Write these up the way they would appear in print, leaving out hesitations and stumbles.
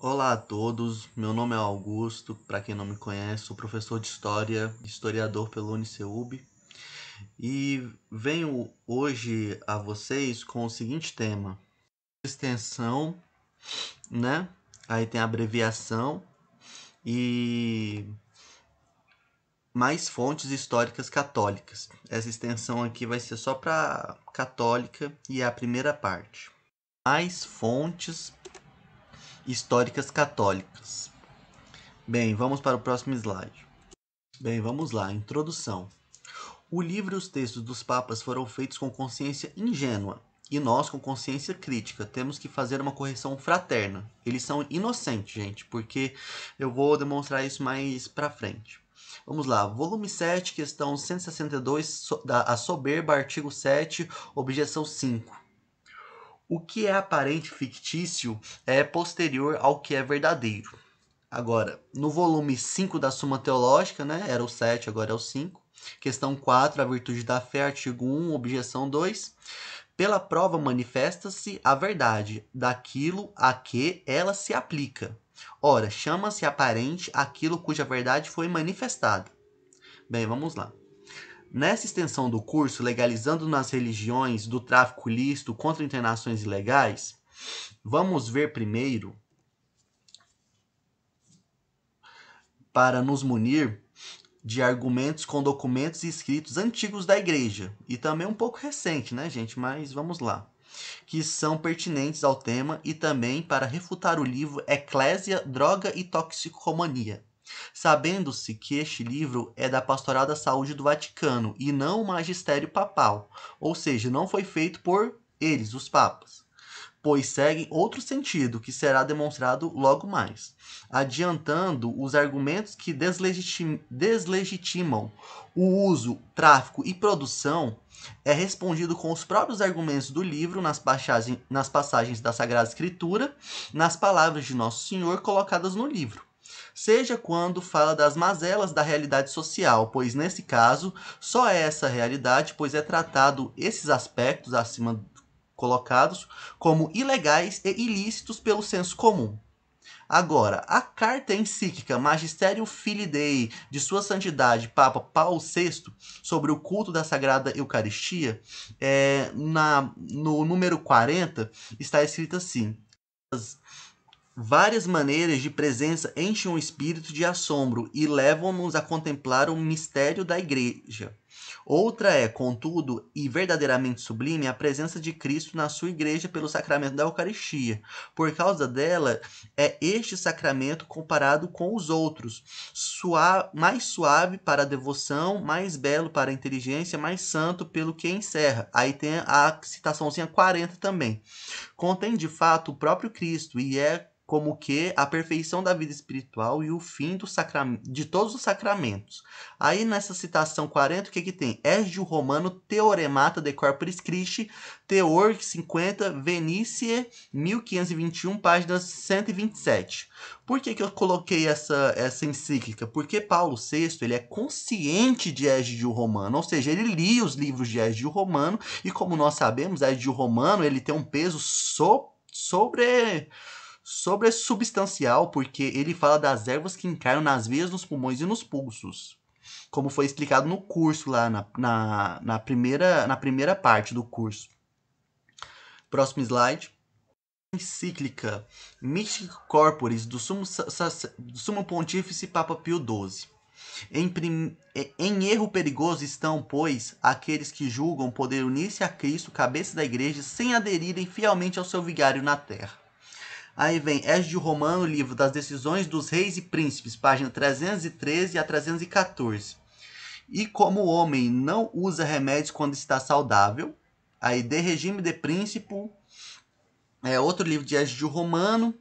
Olá a todos, meu nome é Augusto, para quem não me conhece, sou professor de História, historiador pelo UniCeub e venho hoje a vocês com o seguinte tema: extensão, né? Aí tem a abreviação e mais fontes históricas católicas. Essa extensão aqui vai ser só para católica e é a primeira parte. Mais fontes históricas católicas. Bem, vamos para o próximo slide. Bem, vamos lá. Introdução. O livro e os textos dos papas foram feitos com consciência ingênua, e nós, com consciência crítica, temos que fazer uma correção fraterna. Eles são inocentes, gente, porque eu vou demonstrar isso mais pra frente. Vamos lá, volume 7, questão 162, a soberba, artigo 7, objeção 5. O que é aparente fictício é posterior ao que é verdadeiro. Agora, no volume 5 da Suma Teológica, né, era o 7, agora é o 5. Questão 4, a virtude da fé, artigo 1, objeção 2. Pela prova manifesta-se a verdade daquilo a que ela se aplica. Ora, chama-se aparente aquilo cuja verdade foi manifestada. Bem, vamos lá. Nessa extensão do curso, legalizando nas religiões do tráfico ilícito contra internações ilegais, vamos ver primeiro, para nos munir de argumentos com documentos escritos antigos da igreja, e também um pouco recente, né, gente? Mas vamos lá. Que são pertinentes ao tema e também para refutar o livro Eclésia, Droga e Toxicomania. Sabendo-se que este livro é da Pastoral da Saúde do Vaticano e não o magistério papal, ou seja, não foi feito por eles, os papas, pois seguem outro sentido que será demonstrado logo mais, adiantando os argumentos que deslegitimam o uso, tráfico e produção. É respondido com os próprios argumentos do livro nas passagens da Sagrada Escritura, nas palavras de Nosso Senhor colocadas no livro. Seja quando fala das mazelas da realidade social, pois nesse caso só é essa realidade, pois é tratado esses aspectos acima colocados como ilegais e ilícitos pelo senso comum. Agora, a carta encíclica Magisterium Filii Dei de Sua Santidade Papa Paulo VI sobre o culto da Sagrada Eucaristia, no número 40, está escrito assim: várias maneiras de presença enchem o espírito de assombro e levam-nos a contemplar o mistério da Igreja. Outra é, contudo, e verdadeiramente sublime, a presença de Cristo na sua Igreja pelo sacramento da Eucaristia. Por causa dela, é este sacramento comparado com os outros, mais suave para a devoção, mais belo para a inteligência, mais santo pelo que encerra. Aí tem a citaçãozinha 40 também. Contém, de fato, o próprio Cristo e é como que a perfeição da vida espiritual e o fim de todos os sacramentos. Aí nessa citação 40, o que tem? Égio Romano Theoremata de Corporis Christi, Teor 50, Venice, 1521, página 127. Por que eu coloquei essa encíclica? Porque Paulo VI ele é consciente de Égio Romano, ou seja, ele lia os livros de Égio Romano, e como nós sabemos, Égio Romano ele tem um peso substancial, porque ele fala das ervas que encarnam nas veias, nos pulmões e nos pulsos, como foi explicado no curso lá na primeira parte do curso. Próximo slide. Encíclica Mystic Corporis do Sumo Pontífice Papa Pio XII. Em erro perigoso estão, pois, aqueles que julgam poder unir-se a Cristo, cabeça da igreja, sem aderirem fielmente ao seu vigário na terra. Aí vem Égio Romano, livro das decisões dos reis e príncipes, página 313 a 314. E como o homem não usa remédios quando está saudável, aí De Regime de Príncipe, outro livro de Égio Romano,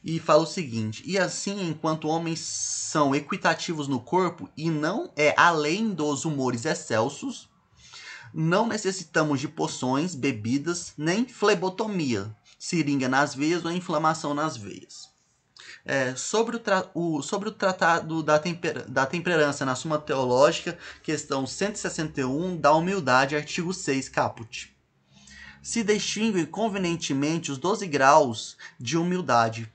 e fala o seguinte: e assim, enquanto homens são equitativos no corpo e não é além dos humores excelsos, não necessitamos de poções, bebidas, nem flebotomia, seringa nas veias ou inflamação nas veias. Sobre o Tratado da Temperança na Suma Teológica, questão 161, da humildade, artigo 6, caput. Se distinguem convenientemente os 12 graus de humildade,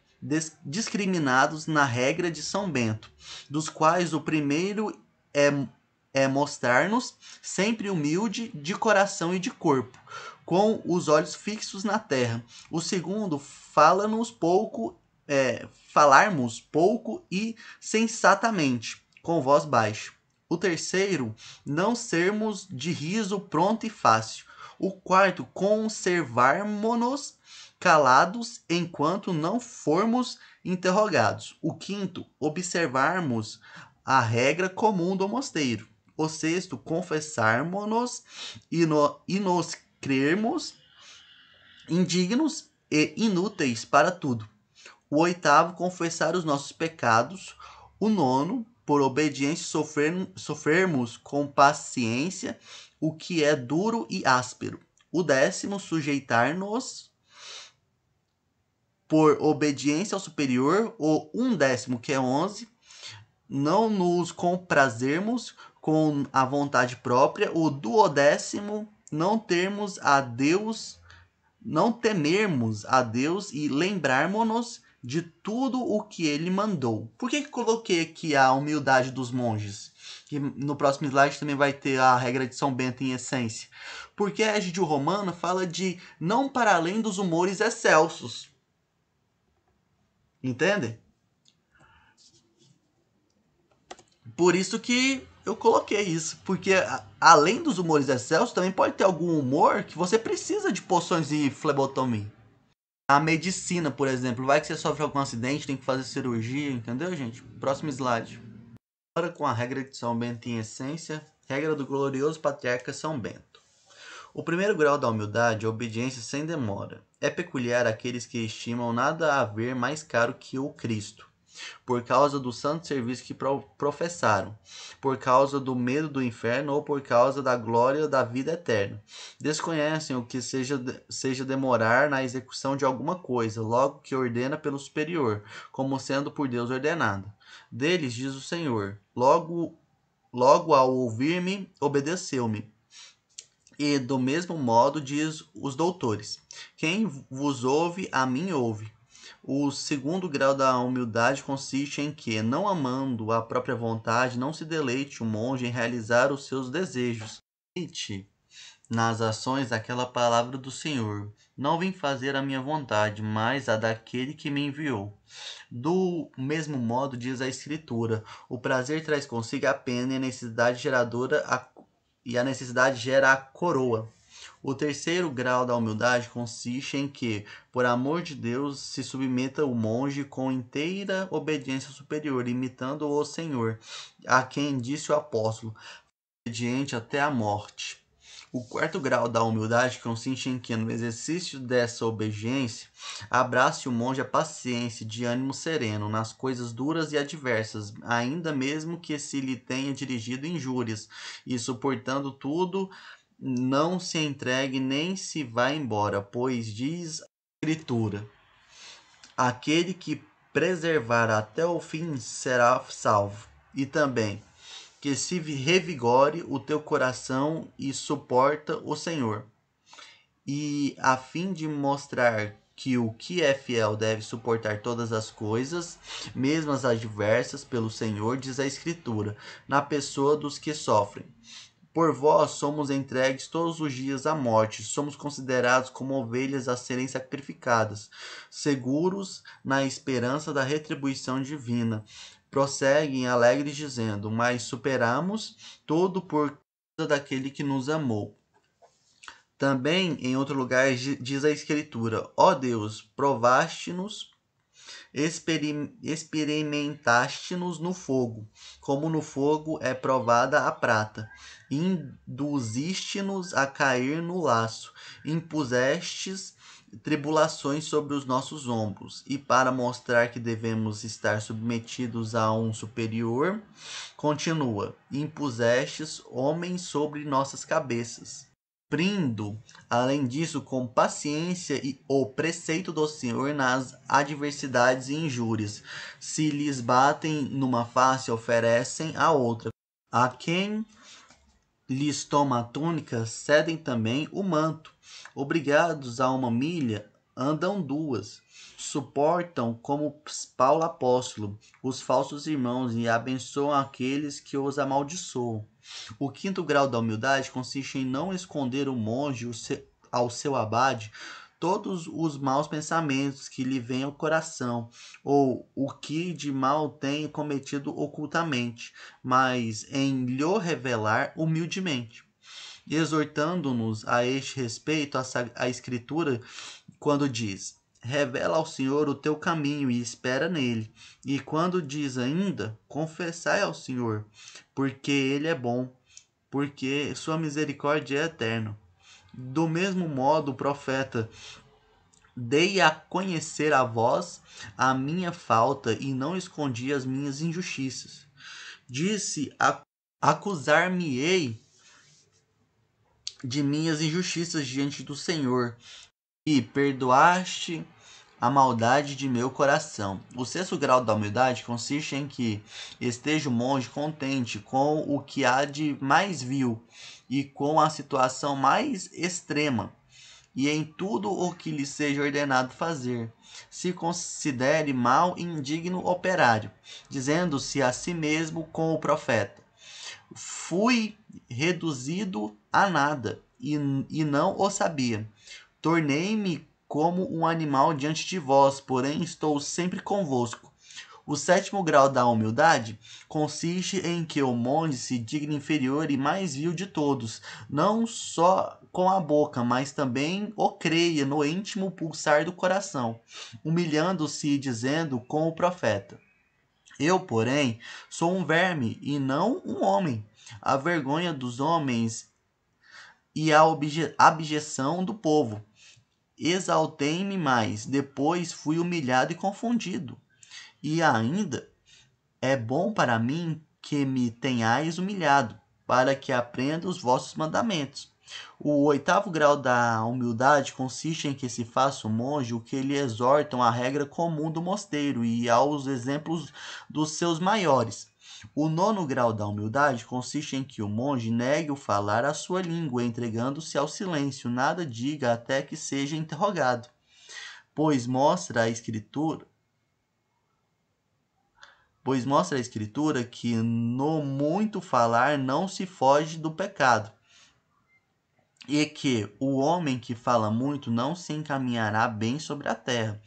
discriminados na regra de São Bento, dos quais o primeiro é mostrar-nos sempre humilde de coração e de corpo, com os olhos fixos na terra. O segundo, falarmos pouco e sensatamente, com voz baixa. O terceiro, não sermos de riso pronto e fácil. O quarto, conservarmos-nos calados enquanto não formos interrogados. O quinto, observarmos a regra comum do mosteiro. O sexto, confessarmos-nos e nos crermos indignos e inúteis para tudo. O oitavo, confessar os nossos pecados. O nono, por obediência, sofrermos com paciência o que é duro e áspero. O décimo, sujeitar-nos por obediência ao superior. O 1/10, que é 11, não nos comprazermos com a vontade própria. O 12º, não temermos a Deus e lembrarmos-nos de tudo o que ele mandou. Por que coloquei aqui a humildade dos monges? Que no próximo slide também vai ter a regra de São Bento em essência. Porque a Egídio Romana fala de não para além dos humores excelsos. Entendem? Por isso que eu coloquei isso. Porque além dos humores excelsos, também pode ter algum humor que você precisa de poções de flebotomia. A medicina, por exemplo, vai que você sofre algum acidente, tem que fazer cirurgia, entendeu, gente? Próximo slide. Agora com a regra de São Bento em essência, regra do glorioso patriarca São Bento. O primeiro grau da humildade é a obediência sem demora. É peculiar àqueles que estimam nada haver mais caro que o Cristo, por causa do santo serviço que professaram, por causa do medo do inferno ou por causa da glória da vida eterna. Desconhecem o que seja demorar na execução de alguma coisa, logo que ordena pelo superior, como sendo por Deus ordenada. Deles diz o Senhor, logo ao ouvir-me, obedeceu-me. E do mesmo modo diz os doutores, quem vos ouve, a mim ouve. O segundo grau da humildade consiste em que, não amando a própria vontade, não se deleite o monge em realizar os seus desejos. Deleite nas ações daquela palavra do Senhor. Não vim fazer a minha vontade, mas a daquele que me enviou. Do mesmo modo diz a Escritura, o prazer traz consigo a pena e a necessidade gera a coroa. O terceiro grau da humildade consiste em que, por amor de Deus, se submeta o monge com inteira obediência superior, imitando o Senhor, a quem disse o apóstolo, obediente até a morte. O quarto grau da humildade consiste em que, no exercício dessa obediência, abrace o monge a paciência de ânimo sereno nas coisas duras e adversas, ainda mesmo que se lhe tenha dirigido injúrias, e suportando tudo, não se entregue nem se vá embora, pois diz a Escritura, aquele que preservar até o fim será salvo. E também, que se revigore o teu coração e suporta o Senhor. E a fim de mostrar que o que é fiel deve suportar todas as coisas, mesmo as adversas, pelo Senhor, diz a Escritura, na pessoa dos que sofrem. Por vós somos entregues todos os dias à morte, somos considerados como ovelhas a serem sacrificadas, seguros na esperança da retribuição divina. Prosseguem alegres dizendo, mas superamos tudo por causa daquele que nos amou. Também, em outro lugar, diz a Escritura, ó Deus, provaste-nos, experimentaste-nos no fogo, como no fogo é provada a prata. Induziste-nos a cair no laço, impusestes tribulações sobre os nossos ombros, e para mostrar que devemos estar submetidos a um superior, continua, impusestes homens sobre nossas cabeças. Cumprindo, além disso, com paciência o preceito do Senhor nas adversidades e injúrias. Se lhes batem numa face, oferecem a outra. A quem lhes toma a túnica, cedem também o manto. Obrigados a uma milha, andam duas. Suportam, como Paulo apóstolo, os falsos irmãos e abençoam aqueles que os amaldiçoam. O quinto grau da humildade consiste em não esconder o monge ao seu abade todos os maus pensamentos que lhe vêm ao coração, ou o que de mal tem cometido ocultamente, mas em lhe revelar humildemente. Exortando-nos a este respeito, a Escritura, quando diz: revela ao Senhor o teu caminho e espera nele. E quando diz ainda: confessai ao Senhor, porque ele é bom, porque sua misericórdia é eterna. Do mesmo modo, o profeta: dei a conhecer a vós a minha falta e não escondi as minhas injustiças. Disse: acusar-me-ei de minhas injustiças diante do Senhor, e perdoaste a maldade de meu coração. O sexto grau da humildade consiste em que esteja o monge contente com o que há de mais vil e com a situação mais extrema, e em tudo o que lhe seja ordenado fazer, se considere mau e indigno operário, dizendo-se a si mesmo com o profeta: fui reduzido a nada, e não o sabia. Tornei-me como um animal diante de vós, porém estou sempre convosco. O sétimo grau da humildade consiste em que o monge se digne inferior e mais vil de todos, não só com a boca, mas também o creia no íntimo pulsar do coração, humilhando-se e dizendo com o profeta: eu, porém, sou um verme e não um homem. A vergonha dos homens e a abjeção do povo. Exaltei-me mais, depois fui humilhado e confundido. E ainda é bom para mim que me tenhais humilhado, para que aprenda os vossos mandamentos. O oitavo grau da humildade consiste em que se faça o monge o que lhe exortam a regra comum do mosteiro e aos exemplos dos seus maiores. O nono grau da humildade consiste em que o monge negue o falar a sua língua, entregando-se ao silêncio, nada diga até que seja interrogado, pois mostra a Escritura que no muito falar não se foge do pecado, e que o homem que fala muito não se encaminhará bem sobre a terra.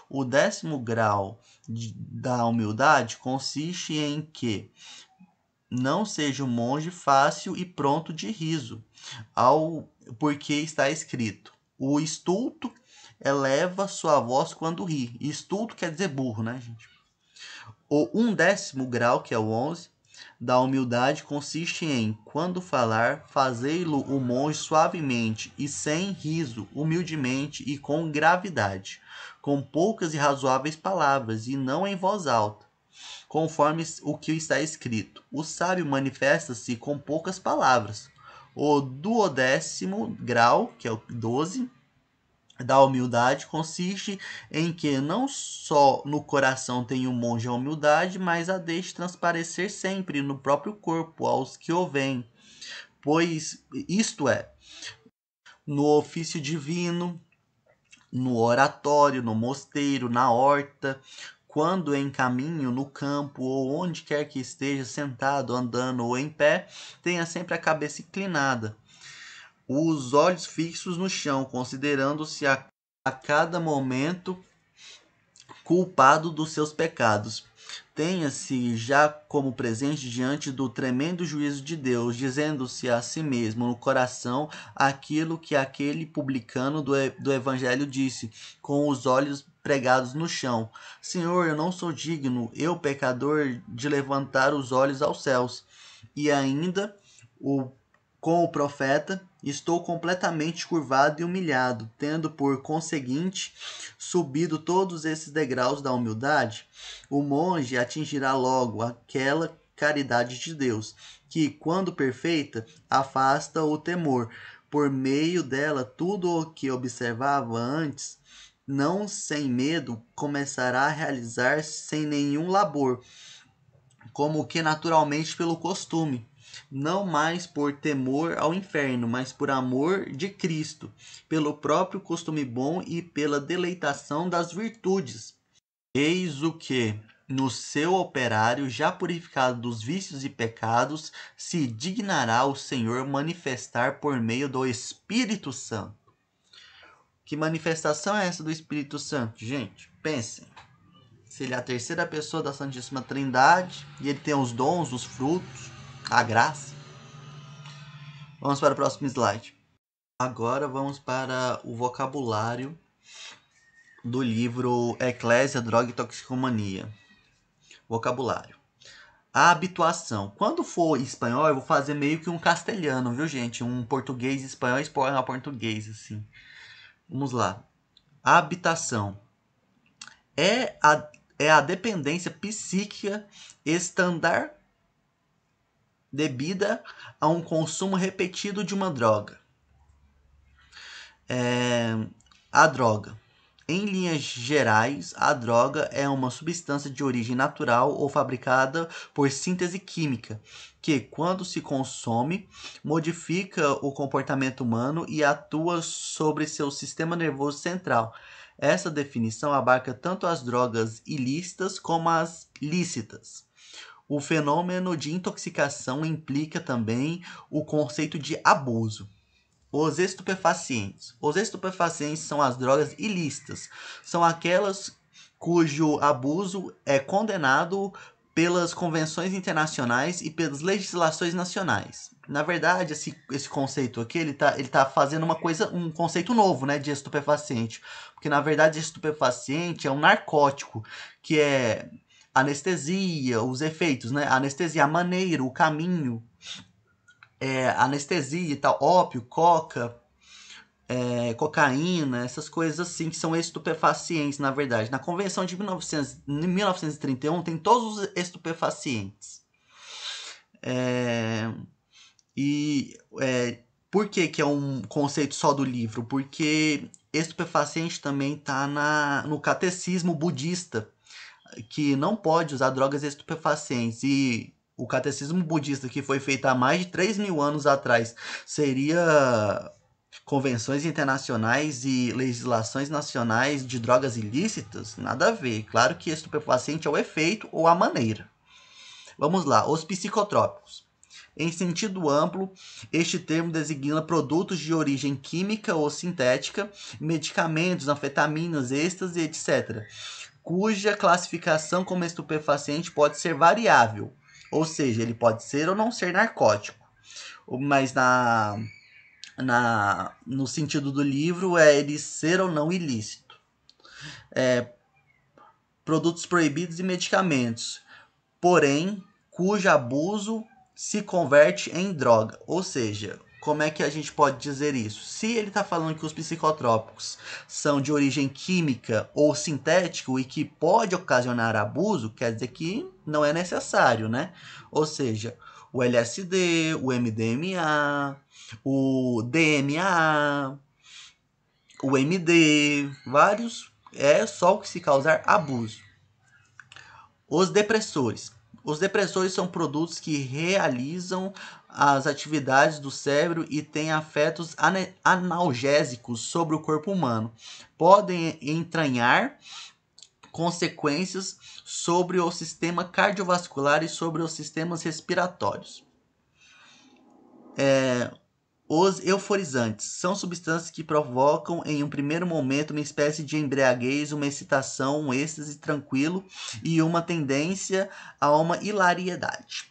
O décimo grau da humildade consiste em que não seja um monge fácil e pronto de riso, porque está escrito: o estulto eleva sua voz quando ri. Estulto quer dizer burro, né, gente? O 1º grau, que é o 11, da humildade consiste em, quando falar, fazei-lo o monge suavemente e sem riso, humildemente e com gravidade, com poucas e razoáveis palavras, e não em voz alta, conforme o que está escrito: o sábio manifesta-se com poucas palavras. O 12º grau, que é o 12, da humildade consiste em que não só no coração tem o monge a humildade, mas a deixe transparecer sempre no próprio corpo aos que o veem, pois isto é, no ofício divino, no oratório, no mosteiro, na horta, quando em caminho, no campo ou onde quer que esteja sentado, andando ou em pé, tenha sempre a cabeça inclinada, os olhos fixos no chão, considerando-se a cada momento culpado dos seus pecados. Tenha-se já como presente diante do tremendo juízo de Deus, dizendo-se a si mesmo no coração aquilo que aquele publicano do Evangelho disse, com os olhos pregados no chão: Senhor, eu não sou digno, eu, pecador, de levantar os olhos aos céus. E ainda com o profeta: estou completamente curvado e humilhado, tendo por conseguinte subido todos esses degraus da humildade. O monge atingirá logo aquela caridade de Deus, que, quando perfeita, afasta o temor. Por meio dela, tudo o que observava antes, não sem medo, começará a realizar sem nenhum labor, como que naturalmente pelo costume. não mais por temor ao inferno, mas por amor de Cristo, pelo próprio costume bom e pela deleitação das virtudes. Eis o que, no seu operário, já purificado dos vícios e pecados, se dignará o Senhor manifestar por meio do Espírito Santo. Que manifestação é essa do Espírito Santo, gente? Pensem. Se ele é a terceira pessoa da Santíssima Trindade e ele tem os dons, os frutos, a graça. Vamos para o próximo slide. Agora vamos para o vocabulário do livro Eclésia, Droga e Toxicomania. Vocabulário. A habituação. Quando for espanhol, eu vou fazer meio que um castelhano, viu, gente? Um português espanhol, espanhol português, assim. Vamos lá. A habitação é a dependência psíquica estándar debida a um consumo repetido de uma droga. A droga. Em linhas gerais, a droga é uma substância de origem natural ou fabricada por síntese química, que, quando se consome, modifica o comportamento humano e atua sobre seu sistema nervoso central. Essa definição abarca tanto as drogas ilícitas como as lícitas. O fenômeno de intoxicação implica também o conceito de abuso. Os estupefacientes. Os estupefacientes são as drogas ilícitas. São aquelas cujo abuso é condenado pelas convenções internacionais e pelas legislações nacionais. Na verdade, esse conceito aqui, ele tá fazendo um conceito novo, né, de estupefaciente. Porque, na verdade, estupefaciente é um narcótico, que é anestesia, os efeitos, né? A anestesia, a maneira, o caminho, anestesia e tal, ópio, coca, cocaína, essas coisas assim que são estupefacientes, na verdade. Na Convenção de 1931 tem todos os estupefacientes. Por que é um conceito só do livro? Porque estupefaciente também está no catecismo budista, que não pode usar drogas estupefacientes. E o catecismo budista, que foi feito há mais de 3.000 anos atrás, seria convenções internacionais e legislações nacionais de drogas ilícitas? Nada a ver. Claro que estupefaciente é o efeito ou a maneira. Vamos lá, os psicotrópicos. Em sentido amplo, este termo designa produtos de origem química ou sintética, medicamentos, anfetaminas, êxtase, etc., cuja classificação como estupefaciente pode ser variável, ou seja, ele pode ser ou não ser narcótico, mas no sentido do livro é ele ser ou não ilícito. Produtos proibidos e medicamentos, porém, cujo abuso se converte em droga, ou seja, como é que a gente pode dizer isso? Se ele está falando que os psicotrópicos são de origem química ou sintético e que pode ocasionar abuso, quer dizer que não é necessário, né? Ou seja, o LSD, o MDMA, o DMA, o MD, vários, é só o que se causar abuso. Os depressores. Os depressores são produtos que realizam as atividades do cérebro e têm afetos analgésicos sobre o corpo humano. Podem entranhar consequências sobre o sistema cardiovascular e sobre os sistemas respiratórios. Os euforizantes são substâncias que provocam em um primeiro momento uma espécie de embriaguez, uma excitação, um êxtase tranquilo e uma tendência a uma hilariedade.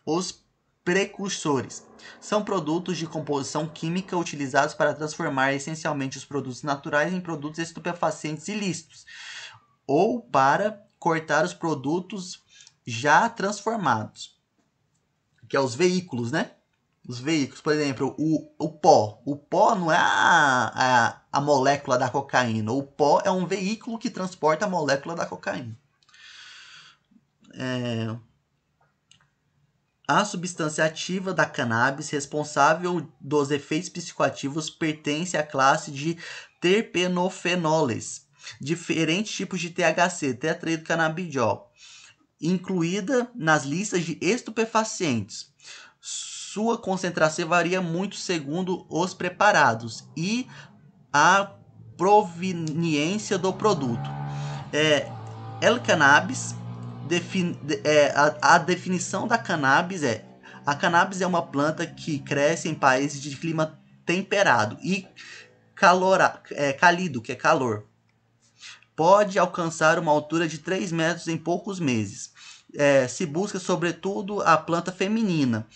Os precursores são produtos de composição química utilizados para transformar essencialmente os produtos naturais em produtos estupefacientes ilícitos ou para cortar os produtos já transformados, que é os veículos, né? Os veículos, por exemplo, o pó. O pó não é a molécula da cocaína. O pó é um veículo que transporta a molécula da cocaína. A substância ativa da cannabis responsável dos efeitos psicoativos pertence à classe de terpenofenoles, diferentes tipos de THC, tetraidrocannabinol, incluída nas listas de estupefacientes. Sua concentração varia muito segundo os preparados e a proveniência do produto. El cannabis, a definição da cannabis é: a cannabis é uma planta que cresce em países de clima temperado e cálido, que é calor. Pode alcançar uma altura de 3 metros em poucos meses. Se busca, sobretudo, a planta feminina,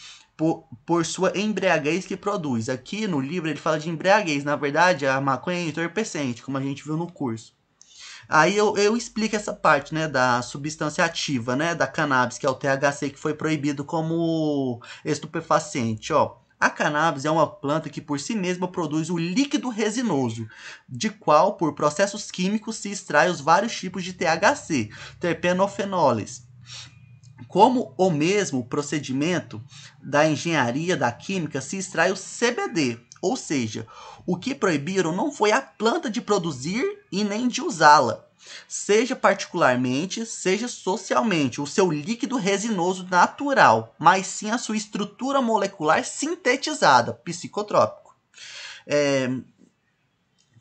por sua embriaguez que produz. Aqui no livro ele fala de embriaguez. Na verdade, a maconha é entorpecente, como a gente viu no curso. Aí eu explico essa parte, né, da substância ativa, né, da cannabis, que é o THC, que foi proibido como estupefaciente, ó. A cannabis é uma planta que por si mesma produz o líquido resinoso, de qual, por processos químicos, se extrai os vários tipos de THC, terpenofenoles. Como o mesmo procedimento da engenharia da química, se extrai o CBD, ou seja, o que proibiram não foi a planta de produzir e nem de usá-la, seja particularmente, seja socialmente, o seu líquido resinoso natural, mas sim a sua estrutura molecular sintetizada, psicotrópico.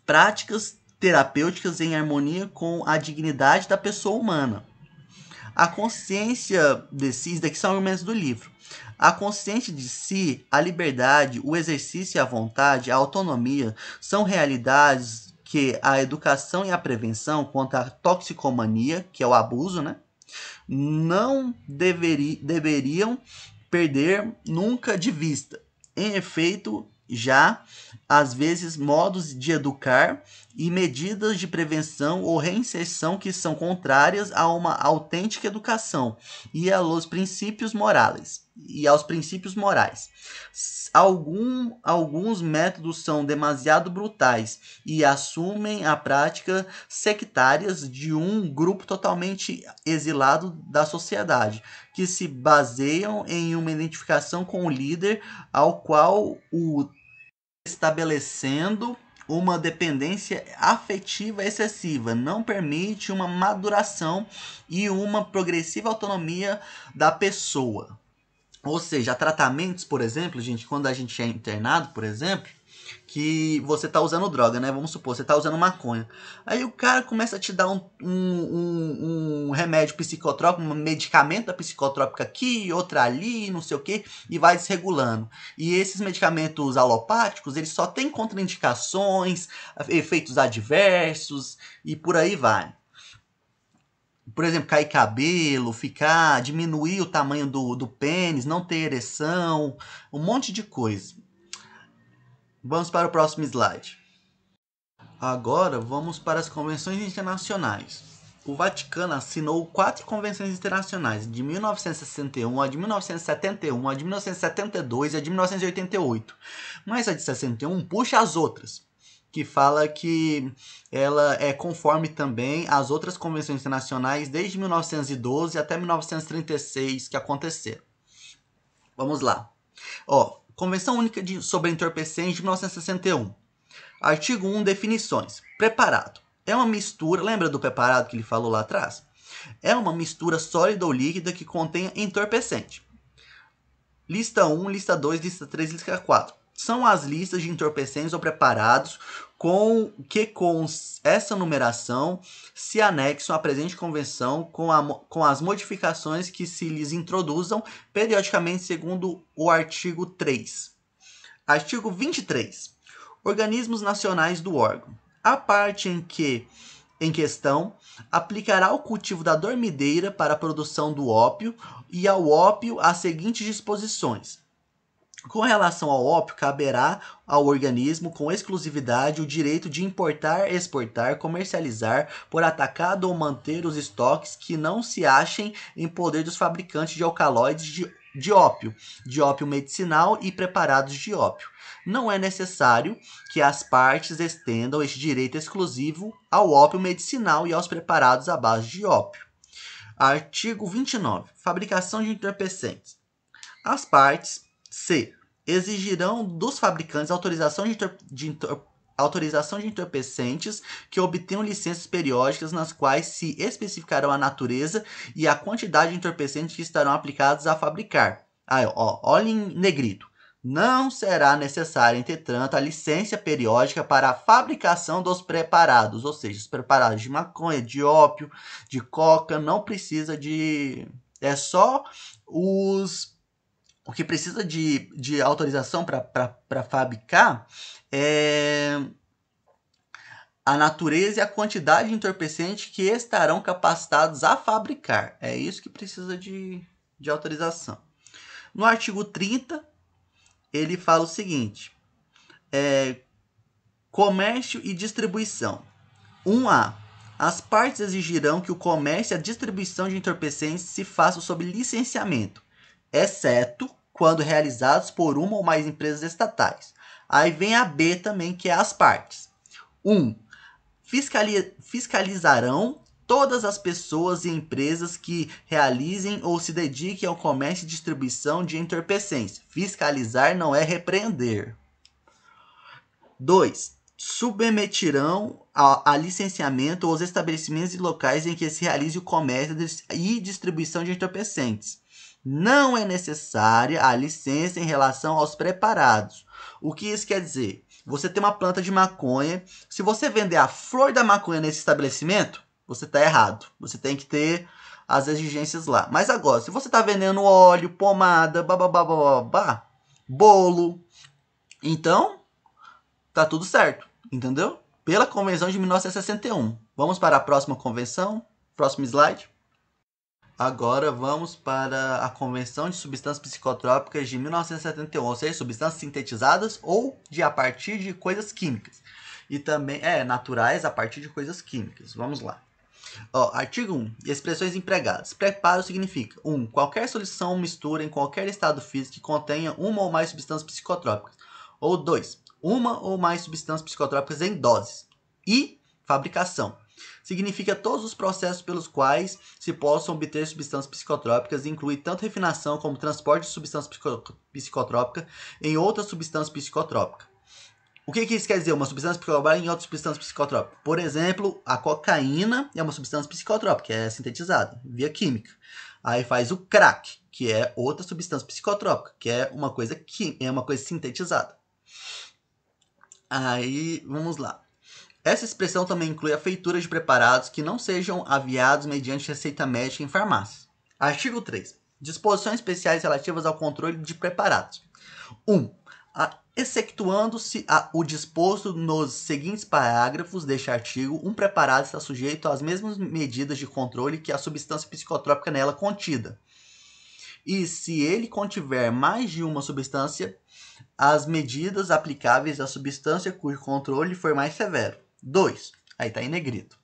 Práticas terapêuticas em harmonia com a dignidade da pessoa humana. A consciência de si, isso daqui são argumentos do livro. A consciência de si, a liberdade, o exercício e a vontade, a autonomia, são realidades que a educação e a prevenção contra a toxicomania, que é o abuso, né, não deveriam perder nunca de vista. Em efeito, já, às vezes, modos de educar e medidas de prevenção ou reinserção que são contrárias a uma autêntica educação e aos princípios morais. Alguns métodos são demasiado brutais e assumem a prática sectárias de um grupo totalmente exilado da sociedade, que se baseiam em uma identificação com o líder, ao qual o estabelecendo uma dependência afetiva excessiva, não permite uma maduração e uma progressiva autonomia da pessoa. Ou seja, tratamentos, por exemplo, gente, quando a gente é internado, por exemplo, que você tá usando droga, né? Vamos supor, você tá usando maconha. Aí o cara começa a te dar um remédio psicotrópico, um medicamento da psicotrópica aqui, outra ali, não sei o que, e vai desregulando. E esses medicamentos alopáticos, eles só têm contraindicações, efeitos adversos e por aí vai. Por exemplo, cair cabelo, diminuir o tamanho do pênis, não ter ereção, um monte de coisa. Vamos para o próximo slide. Agora vamos para as convenções internacionais. O Vaticano assinou 4 convenções internacionais, de 1961, a de 1971, a de 1972 e a de 1988. Mas a de 61 puxa as outras, que fala que ela é conforme também às outras convenções internacionais desde 1912 até 1936 que aconteceram. Vamos lá. Convenção Única sobre Entorpecentes de 1961. Artigo 1, definições. Preparado. É uma mistura, lembra do preparado que ele falou lá atrás? É uma mistura sólida ou líquida que contém entorpecente. Lista 1, lista 2, lista 3, lista 4. São as listas de entorpecentes ou preparados com essa numeração se anexam à presente convenção com as modificações que se lhes introduzam periodicamente segundo o artigo 3. Artigo 23. Organismos nacionais do órgão. A parte em questão aplicará o cultivo da dormideira para a produção do ópio e ao ópio as seguintes disposições. Com relação ao ópio, caberá ao organismo com exclusividade o direito de importar, exportar, comercializar por atacado ou manter os estoques que não se achem em poder dos fabricantes de alcaloides de ópio medicinal e preparados de ópio. Não é necessário que as partes estendam este direito exclusivo ao ópio medicinal e aos preparados à base de ópio. Artigo 29. Fabricação de entorpecentes. As partes exigirão dos fabricantes autorização de entorpecentes que obtenham licenças periódicas nas quais se especificarão a natureza e a quantidade de entorpecentes que estarão aplicados a fabricar. Aí, ó, olha em negrito. Não será necessária, entretanto, a licença periódica para a fabricação dos preparados, ou seja, os preparados de maconha, de ópio, de coca, não precisa de... É só o que precisa de autorização para fabricar é a natureza e a quantidade de entorpecente que estarão capacitados a fabricar. É isso que precisa de autorização. No artigo 30, ele fala o seguinte: comércio e distribuição. 1A. As partes exigirão que o comércio e a distribuição de entorpecentes se façam sob licenciamento, exceto quando realizados por uma ou mais empresas estatais. Aí vem a B também, que é as partes. 1. Fiscalizarão todas as pessoas e empresas que realizem ou se dediquem ao comércio e distribuição de entorpecentes. Fiscalizar não é repreender. 2. Submeterão a licenciamento os estabelecimentos e locais em que se realize o comércio e distribuição de entorpecentes. Não é necessária a licença em relação aos preparados. O que isso quer dizer? Você tem uma planta de maconha, se você vender a flor da maconha nesse estabelecimento, você está errado. Você tem que ter as exigências lá. Mas agora, se você está vendendo óleo, pomada, babá, bolo, então tá tudo certo, entendeu? Pela Convenção de 1961. Vamos para a próxima convenção. Próximo slide. Agora vamos para a Convenção de Substâncias Psicotrópicas de 1971, ou seja, substâncias sintetizadas ou a partir de coisas químicas. E também, naturais a partir de coisas químicas. Vamos lá. Ó, artigo 1. Expressões empregadas. Preparo significa 1. Qualquer solução ou mistura em qualquer estado físico que contenha uma ou mais substâncias psicotrópicas. Ou 2. Uma ou mais substâncias psicotrópicas em doses. E fabricação. Significa todos os processos pelos quais se possam obter substâncias psicotrópicas, inclui tanto refinação como transporte de substância psicotrópica em outra substância psicotrópica. O que isso quer dizer? Uma substância psicotrópica em outra substância psicotrópica. Por exemplo, a cocaína é uma substância psicotrópica, que é sintetizada via química. Aí faz o crack, que é outra substância psicotrópica, que é uma coisa sintetizada. Aí, vamos lá. Essa expressão também inclui a feitura de preparados que não sejam aviados mediante receita médica em farmácias. Artigo 3. Disposições especiais relativas ao controle de preparados. 1. Excetuando-se o disposto nos seguintes parágrafos deste artigo, um preparado está sujeito às mesmas medidas de controle que a substância psicotrópica nela contida. E se ele contiver mais de uma substância, as medidas aplicáveis à substância cujo controle for mais severo. 2. Aí está em negrito.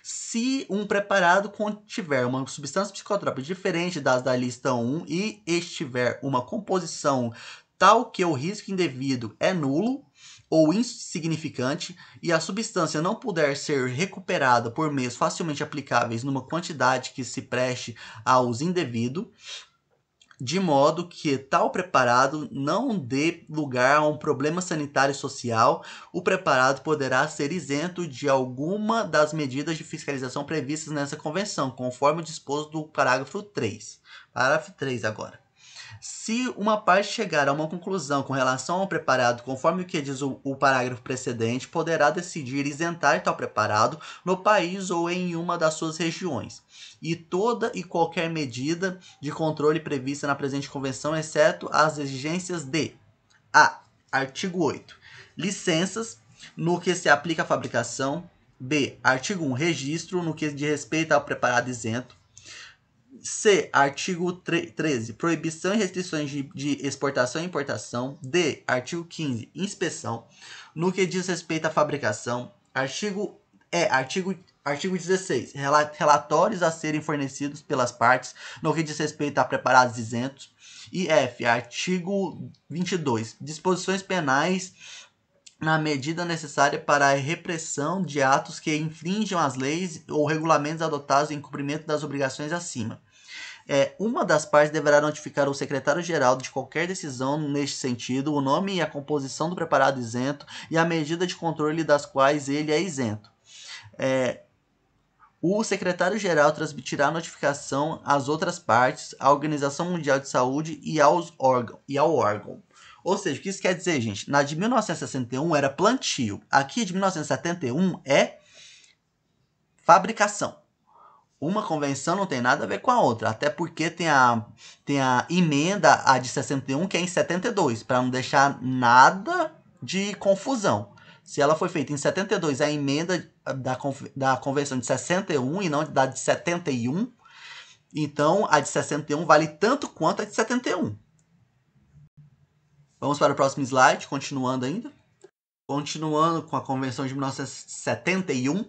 Se um preparado contiver uma substância psicotrópica diferente das da lista 1 e estiver uma composição tal que o risco indevido é nulo ou insignificante e a substância não puder ser recuperada por meios facilmente aplicáveis numa quantidade que se preste a uso indevido, de modo que tal preparado não dê lugar a um problema sanitário e social, o preparado poderá ser isento de alguma das medidas de fiscalização previstas nessa convenção, conforme o disposto do parágrafo 3. Parágrafo 3 agora. Se uma parte chegar a uma conclusão com relação ao preparado, conforme o que diz o parágrafo precedente, poderá decidir isentar tal preparado no país ou em uma das suas regiões. E toda e qualquer medida de controle prevista na presente convenção, exceto as exigências de a. Artigo 8. Licenças no que se aplica à fabricação. B. Artigo 1. Registro no que diz respeito ao preparado isento. C. Artigo 13. Proibição e restrições de exportação e importação. D. Artigo 15. Inspeção. No que diz respeito à fabricação. Artigo 16. Relatórios a serem fornecidos pelas partes no que diz respeito a preparados isentos. E F. Artigo 22. Disposições penais na medida necessária para a repressão de atos que infringam as leis ou regulamentos adotados em cumprimento das obrigações acima. Uma das partes deverá notificar ao secretário-geral de qualquer decisão neste sentido, o nome e a composição do preparado isento e a medida de controle das quais ele é isento. o secretário-geral transmitirá a notificação às outras partes, à Organização Mundial de Saúde e ao órgão. Ou seja, o que isso quer dizer, gente? Na de 1961 era plantio. Aqui de 1971 é fabricação. Uma convenção não tem nada a ver com a outra, até porque tem a emenda, a de 61, que é em 72, para não deixar nada de confusão. Se ela foi feita em 72, a emenda da convenção de 61 e não da de 71, então a de 61 vale tanto quanto a de 71. Vamos para o próximo slide, continuando ainda. Continuando com a convenção de 1971.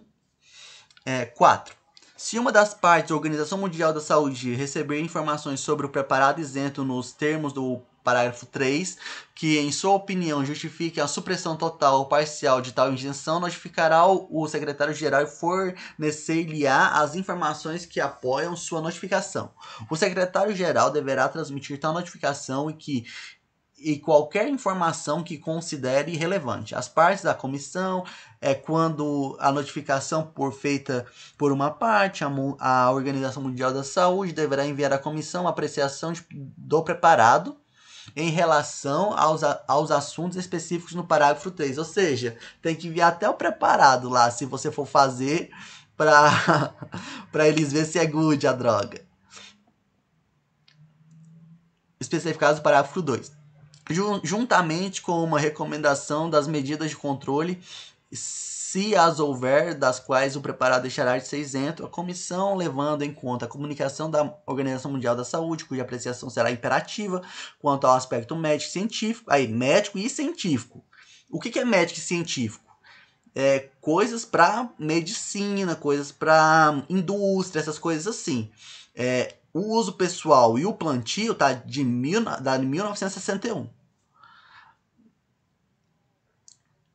4. Se uma das partes da Organização Mundial da Saúde receber informações sobre o preparado isento nos termos do parágrafo 3, que em sua opinião justifique a supressão total ou parcial de tal isenção, notificará o secretário-geral e fornecer-lhe-á as informações que apoiam sua notificação. O secretário-geral deverá transmitir tal notificação e qualquer informação que considere relevante. As partes da comissão, quando a notificação for feita por uma parte, a Organização Mundial da Saúde deverá enviar à comissão a apreciação do preparado em relação aos assuntos específicos no parágrafo 3. Ou seja, tem que enviar até o preparado lá, se você for fazer, para eles verem se é good a droga. Especificados no parágrafo 2. Juntamente com uma recomendação das medidas de controle, se as houver, das quais o preparado deixará de ser isento, a comissão, levando em conta a comunicação da Organização Mundial da Saúde, cuja apreciação será imperativa quanto ao aspecto médico e científico, médico e científico. O que é médico e científico? Coisas para medicina, coisas para indústria, essas coisas assim. O uso pessoal e o plantio tá de 1961.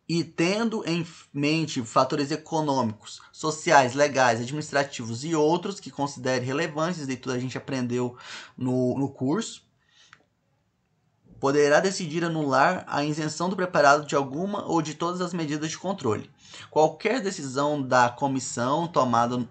E tendo em mente fatores econômicos, sociais, legais, administrativos e outros que considere relevantes, e tudo a gente aprendeu no curso, poderá decidir anular a isenção do preparado de alguma ou de todas as medidas de controle. Qualquer decisão da comissão tomada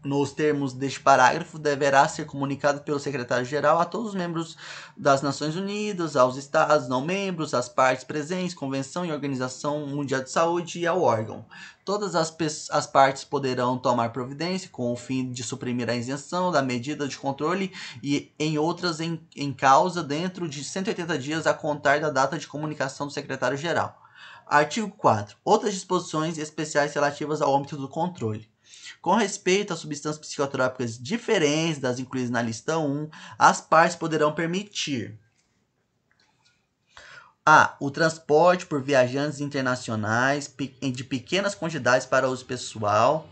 nos termos deste parágrafo deverá ser comunicado pelo secretário-geral a todos os membros das Nações Unidas, aos estados não membros, às partes presentes, convenção e Organização Mundial de Saúde e ao órgão. Todas as partes poderão tomar providência com o fim de suprimir a isenção da medida de controle e em outras em causa dentro de 180 dias a contar da data de comunicação do secretário-geral. Artigo 4. Outras disposições especiais relativas ao âmbito do controle. Com respeito a substâncias psicotrópicas diferentes das incluídas na lista 1, as partes poderão permitir o transporte por viajantes internacionais de pequenas quantidades para uso pessoal.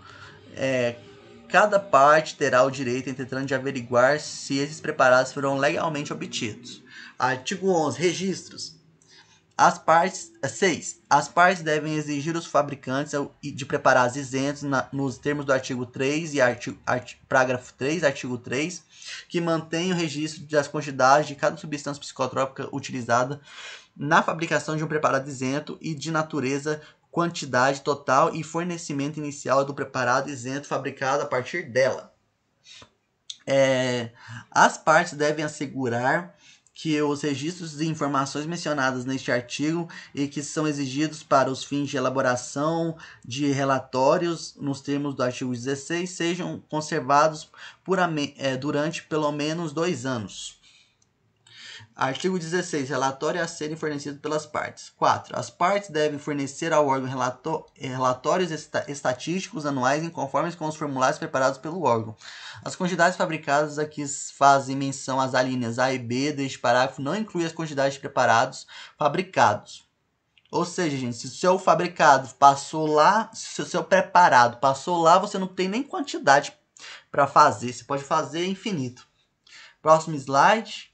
Cada parte terá o direito, entretanto, de averiguar se esses preparados foram legalmente obtidos. Artigo 11. Registros. 6. As partes devem exigir os fabricantes de preparados isentos nos termos do artigo 3 e parágrafo 3, artigo 3, que mantenham o registro das quantidades de cada substância psicotrópica utilizada na fabricação de um preparado isento e de natureza, quantidade total e fornecimento inicial do preparado isento fabricado a partir dela. As partes devem assegurar que os registros e informações mencionadas neste artigo e que são exigidos para os fins de elaboração de relatórios nos termos do artigo 16 sejam conservados durante pelo menos 2 anos. Artigo 16. Relatório a serem fornecidos pelas partes. 4. As partes devem fornecer ao órgão relatórios estatísticos anuais em conforme com os formulários preparados pelo órgão. As quantidades fabricadas a que fazem menção as alíneas A e B deste parágrafo não incluem as quantidades de preparados fabricados. Ou seja, gente, se o seu fabricado passou lá, se o seu preparado passou lá, você não tem nem quantidade para fazer. Você pode fazer infinito. Próximo slide.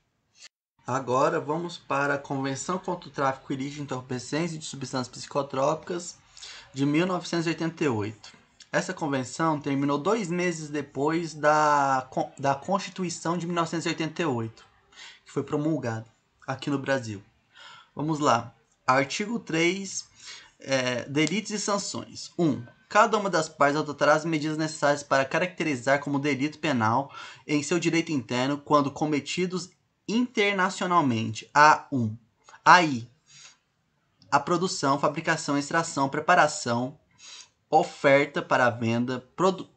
Agora vamos para a Convenção contra o Tráfico Ilícito de Entorpecentes e de Substâncias Psicotrópicas de 1988. Essa convenção terminou 2 meses depois da Constituição de 1988, que foi promulgada aqui no Brasil. Vamos lá. Artigo 3. Delitos e sanções. 1. cada uma das partes adotará as medidas necessárias para caracterizar como delito penal em seu direito interno quando cometidos internacionalmente. A1. Aí, a produção, fabricação, extração, preparação, oferta para venda,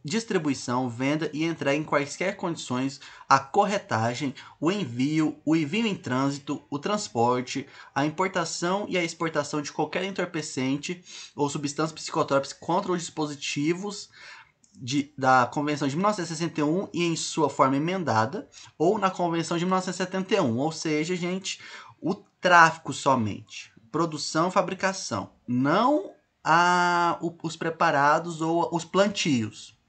distribuição, venda e entrega em quaisquer condições, a corretagem, o envio em trânsito, o transporte, a importação e a exportação de qualquer entorpecente ou substâncias psicotrópicas contra os dispositivos da Convenção de 1961 e em sua forma emendada, ou na Convenção de 1971, ou seja, gente, o tráfico somente, produção e fabricação, não os preparados ou os plantios.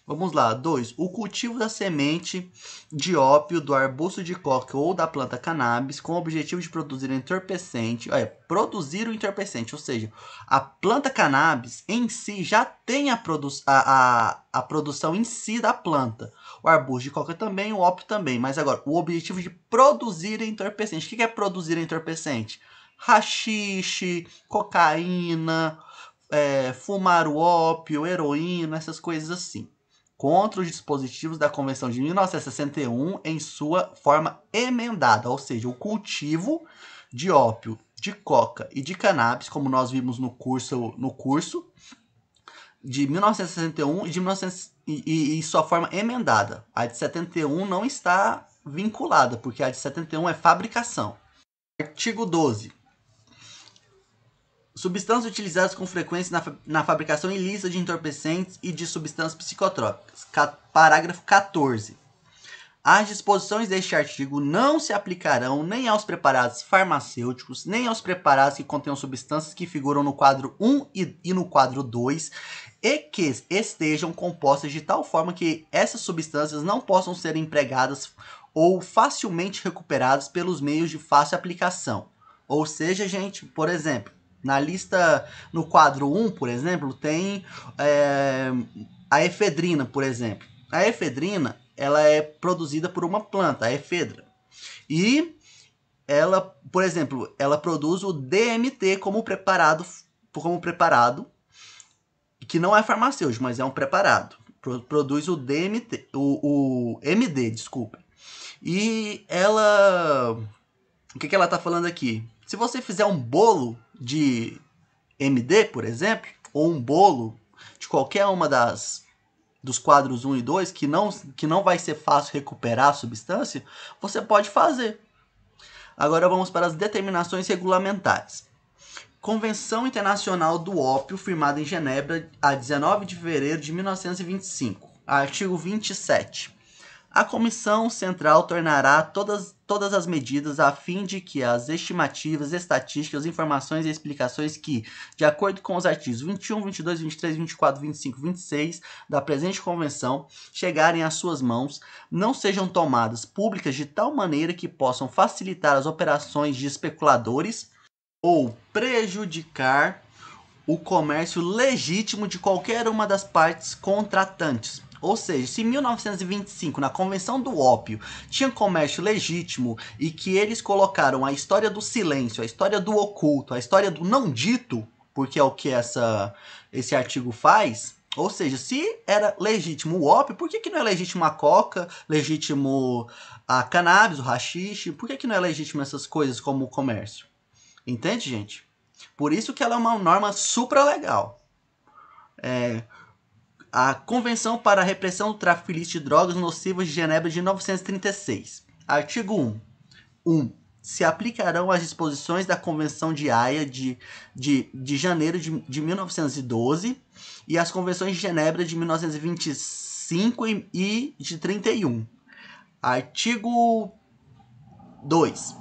Vamos lá. 2. O cultivo da semente de ópio, do arbusto de coca ou da planta cannabis com o objetivo de produzir entorpecente. Produzir o entorpecente, ou seja, a planta cannabis em si já tem a produção em si da planta. O arbusto de coca também, o ópio também. Mas agora, o objetivo de produzir entorpecente. O que é produzir entorpecente? Haxixe, cocaína, fumar o ópio, heroína, essas coisas assim. Contra os dispositivos da Convenção de 1961 em sua forma emendada, ou seja, o cultivo de ópio, de coca e de cannabis, como nós vimos no curso de 1961 e sua forma emendada. A de 71 não está vinculada, porque a de 71 é fabricação. Artigo 12. Substâncias utilizadas com frequência na fabricação ilícita de entorpecentes e de substâncias psicotrópicas. Parágrafo 14. As disposições deste artigo não se aplicarão nem aos preparados farmacêuticos, nem aos preparados que contenham substâncias que figuram no quadro 1 e no quadro 2 e que estejam compostas de tal forma que essas substâncias não possam ser empregadas ou facilmente recuperadas pelos meios de fácil aplicação. Ou seja, gente, por exemplo, na lista, no quadro 1, por exemplo, tem a efedrina, por exemplo. A efedrina, ela é produzida por uma planta, a efedra. E ela, por exemplo, ela produz o DMT como preparado, que não é farmacêutico, mas é um preparado. Produz o DMT, o MD, desculpa. E ela... O que ela está falando aqui? Se você fizer um bolo de MD, por exemplo, ou um bolo de qualquer uma dos quadros 1 e 2, que não vai ser fácil recuperar a substância, você pode fazer. Agora vamos para as determinações regulamentares. Convenção Internacional do Ópio, firmada em Genebra a 19 de fevereiro de 1925. Artigo 27. A Comissão Central tornará todas as medidas a fim de que as estimativas, estatísticas, informações e explicações que, de acordo com os artigos 21, 22, 23, 24, 25 e 26 da presente Convenção, chegarem às suas mãos, não sejam tomadas públicas de tal maneira que possam facilitar as operações de especuladores ou prejudicar o comércio legítimo de qualquer uma das partes contratantes. Ou seja, se em 1925, na Convenção do Ópio, tinha comércio legítimo e que eles colocaram a história do silêncio, a história do oculto, a história do não dito, porque é o que esse artigo faz, ou seja, se era legítimo o ópio, por que não é legítimo a coca, legítimo a cannabis, o haxixe, por que não é legítimo essas coisas como o comércio? Entende, gente? Por isso que ela é uma norma supra-legal. A Convenção para a Repressão do Tráfico Ilícito de Drogas Nocivas de Genebra de 1936. Artigo 1. 1. Se aplicarão as disposições da Convenção de Haia de janeiro de 1912 e as Convenções de Genebra de 1925 e de 31. Artigo 2.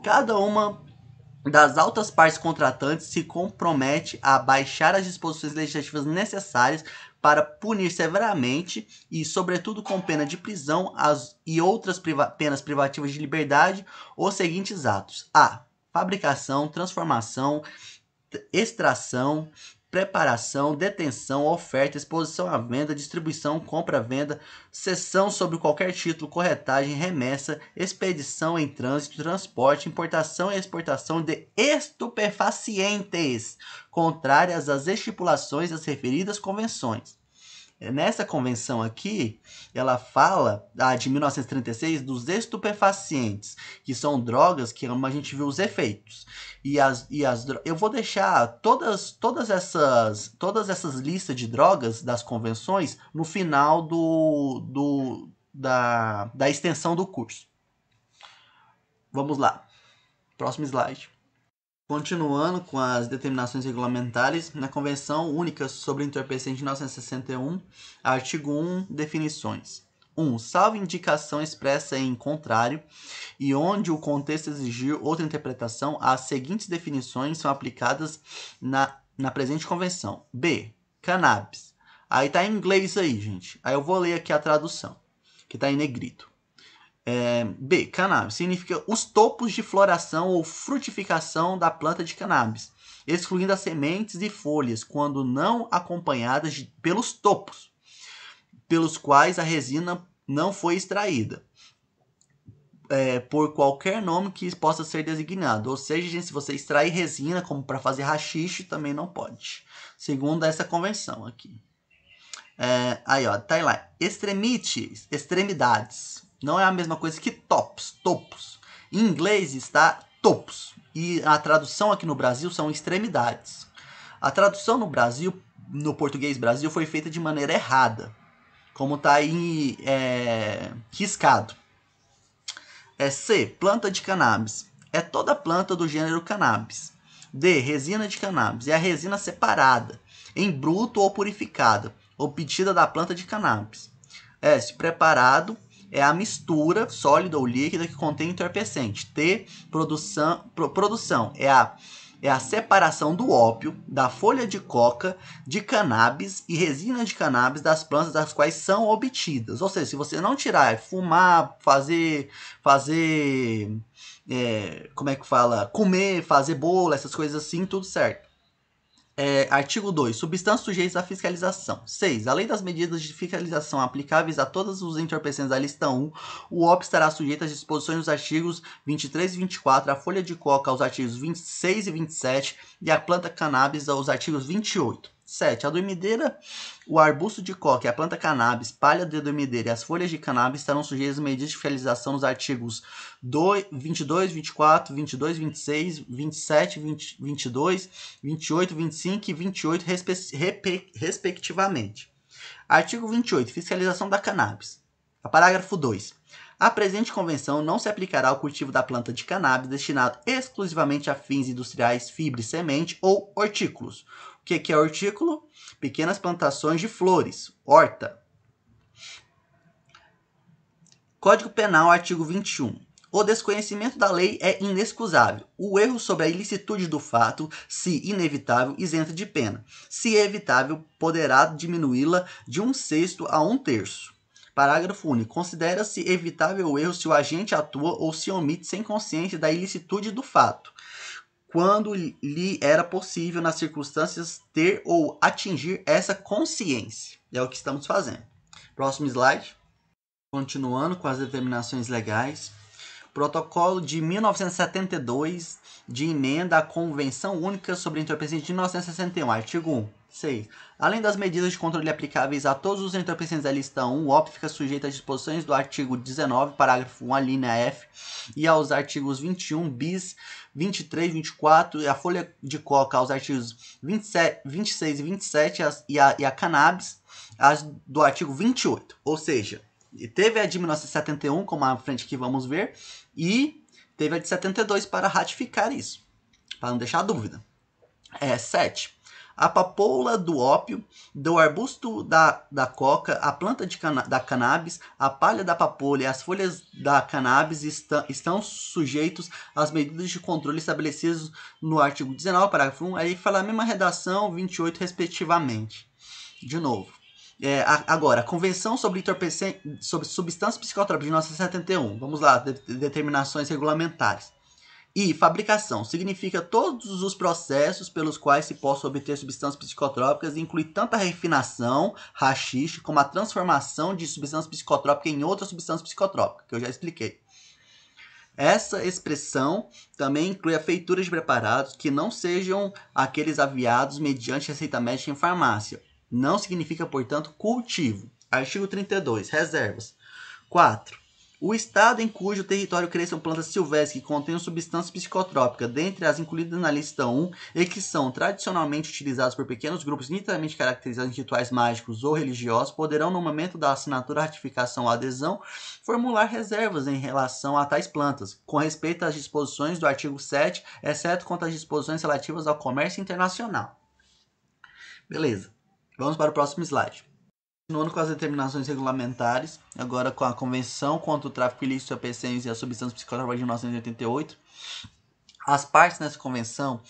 Cada uma das altas partes contratantes se compromete a baixar as disposições legislativas necessárias para punir severamente e, sobretudo, com pena de prisão e outras penas privativas de liberdade os seguintes atos: a. Fabricação, transformação, extração, preparação, detenção, oferta, exposição à venda, distribuição, compra, venda, cessão sobre qualquer título, corretagem, remessa, expedição em trânsito, transporte, importação e exportação de estupefacientes, contrárias às estipulações das referidas convenções. Nessa convenção aqui, ela fala, de 1936, dos estupefacientes, que são drogas que a gente viu os efeitos. Eu vou deixar todas essas listas de drogas das convenções no final da extensão do curso. Vamos lá. Próximo slide. Continuando com as determinações regulamentares, na Convenção Única sobre Entorpecente de 1961, artigo 1, definições. 1. Salvo indicação expressa em contrário e onde o contexto exigir outra interpretação, as seguintes definições são aplicadas na presente convenção. B. Cannabis. Aí tá em inglês aí, gente. Aí eu vou ler aqui a tradução, que tá em negrito. B. Cannabis significa os topos de floração ou frutificação da planta de cannabis, excluindo as sementes e folhas, quando não acompanhadas pelos topos, pelos quais a resina não foi extraída, por qualquer nome que possa ser designado. Ou seja, gente, se você extrair resina como para fazer haxixe, também não pode, segundo essa convenção aqui. Aí, ó, tá lá. Extremities, extremidades. Não é a mesma coisa que topos. Em inglês está topos. E a tradução aqui no Brasil são extremidades. A tradução no Brasil, no português Brasil, foi feita de maneira errada. Como está aí riscado. C. Planta de cannabis. É toda planta do gênero cannabis. D. Resina de cannabis. É a resina separada, em bruto ou purificada, obtida da planta de cannabis. S. Preparado. É a mistura sólida ou líquida que contém entorpecente. T. Produção. É a separação do ópio, da folha de coca, de cannabis e resina de cannabis das plantas das quais são obtidas. Ou seja, se você não tirar, fumar, comer, fazer bolo, essas coisas assim, tudo certo. Artigo 2. Substâncias sujeitas à fiscalização. 6. Além das medidas de fiscalização aplicáveis a todos os entorpecentes da lista 1, o OP estará sujeito às disposições dos artigos 23 e 24, a folha de coca aos artigos 26 e 27 e a planta cannabis aos artigos 28. 7. A dormideira, o arbusto de coca e a planta cannabis, palha de dormideira e as folhas de cannabis estarão sujeitas às medidas de fiscalização nos artigos 22, 24, 22, 26, 27, 22, 28, 25 e 28, respectivamente. Artigo 28. Fiscalização da cannabis. Parágrafo 2. A presente convenção não se aplicará ao cultivo da planta de cannabis destinado exclusivamente a fins industriais, fibra e semente ou hortícolos. O que é hortículo? Pequenas plantações de flores, horta. Código Penal, artigo 21. O desconhecimento da lei é inexcusável. O erro sobre a ilicitude do fato, se inevitável, isenta de pena. Se evitável, poderá diminuí-la de 1/6 a 1/3. Parágrafo único. Considera-se evitável o erro se o agente atua ou se omite sem consciência da ilicitude do fato, quando lhe era possível, nas circunstâncias, ter ou atingir essa consciência. É o que estamos fazendo. Próximo slide. Continuando com as determinações legais. Protocolo de 1972 de emenda à Convenção Única sobre Entorpecentes de 1961, artigo 1. 6. Além das medidas de controle aplicáveis a todos os entorpecentes da lista 1, o OP fica sujeito às disposições do artigo 19, parágrafo 1, a linha F, e aos artigos 21 bis, 23, 24, e a folha de coca aos artigos 27, 26 e 27, e a cannabis do artigo 28. Ou seja, teve a de 1971, como à frente que vamos ver, e teve a de 72 para ratificar isso, para não deixar dúvida. 7. A papoula do ópio, do arbusto da coca, a planta da cannabis, a palha da papoula e as folhas da cannabis estão sujeitos às medidas de controle estabelecidas no artigo 19, parágrafo 1, aí fala a mesma redação, 28 respectivamente. De novo. Agora, a Convenção sobre Substâncias Psicotrópicas de 1971. Vamos lá, determinações regulamentares. E fabricação significa todos os processos pelos quais se possa obter substâncias psicotrópicas, inclui tanto a refinação, haxixe, como a transformação de substância psicotrópica em outra substância psicotrópica, que eu já expliquei. Essa expressão também inclui a feitura de preparados que não sejam aqueles aviados mediante receita médica em farmácia. Não significa, portanto, cultivo. Artigo 32. Reservas. 4. O estado em cujo território cresçam plantas silvestres que contenham substâncias psicotrópicas, dentre as incluídas na lista 1, e que são tradicionalmente utilizadas por pequenos grupos nitidamente caracterizados em rituais mágicos ou religiosos, poderão, no momento da assinatura, ratificação ou adesão, formular reservas em relação a tais plantas, com respeito às disposições do artigo 7, exceto quanto às disposições relativas ao comércio internacional. Beleza. Vamos para o próximo slide. Continuando com as determinações regulamentares, agora com a Convenção contra o Tráfico Ilícito de Entorpecentes e as Substâncias Psicotrópicas de 1988. As partes nessa convenção,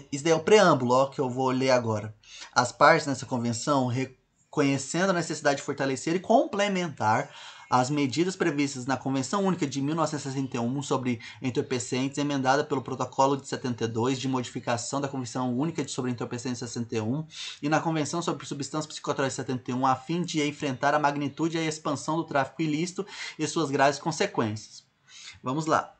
isso daí é o preâmbulo, ó, que eu vou ler agora. As partes nessa convenção, reconhecendo a necessidade de fortalecer e complementar as medidas previstas na Convenção Única de 1961 sobre entorpecentes, emendada pelo Protocolo de 72 de modificação da Convenção Única sobre entorpecentes de 61 e na Convenção sobre substâncias psicotrópicas de 71, a fim de enfrentar a magnitude e a expansão do tráfico ilícito e suas graves consequências. Vamos lá.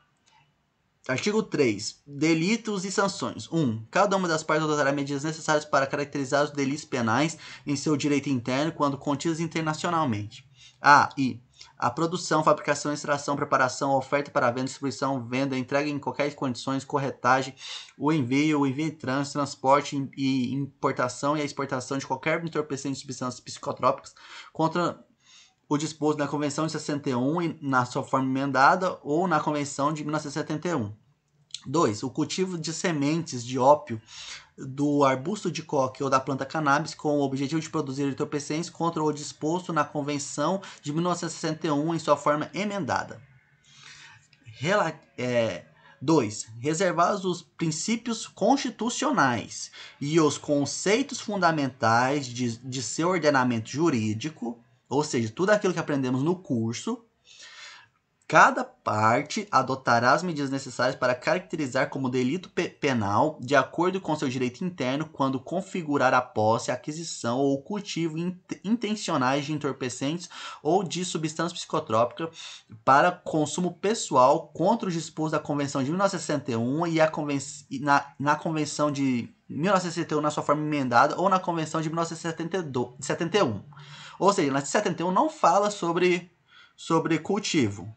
Artigo 3. Delitos e sanções. 1. Cada uma das partes adotará medidas necessárias para caracterizar os delitos penais em seu direito interno quando contidos internacionalmente. A produção, fabricação, extração, preparação, oferta para venda, distribuição, venda, entrega em qualquer condições, corretagem, o envio e trânsito, transporte e importação e a exportação de qualquer entorpecente de substâncias psicotrópicas contra o disposto na Convenção de 61 na sua forma emendada ou na Convenção de 1971. 2. O cultivo de sementes de ópio do arbusto de coque ou da planta cannabis com o objetivo de produzir entorpecentes contra o disposto na Convenção de 1961 em sua forma emendada. 2. Reservados os princípios constitucionais e os conceitos fundamentais de seu ordenamento jurídico, ou seja, tudo aquilo que aprendemos no curso, cada parte adotará as medidas necessárias para caracterizar como delito penal, de acordo com seu direito interno, quando configurar a posse, a aquisição ou o cultivo intencionais de entorpecentes ou de substâncias psicotrópicas para consumo pessoal contra os dispostos da Convenção de 1961 e na Convenção de 1961 na sua forma emendada ou na Convenção de 1971. Ou seja, na de 71 não fala sobre cultivo.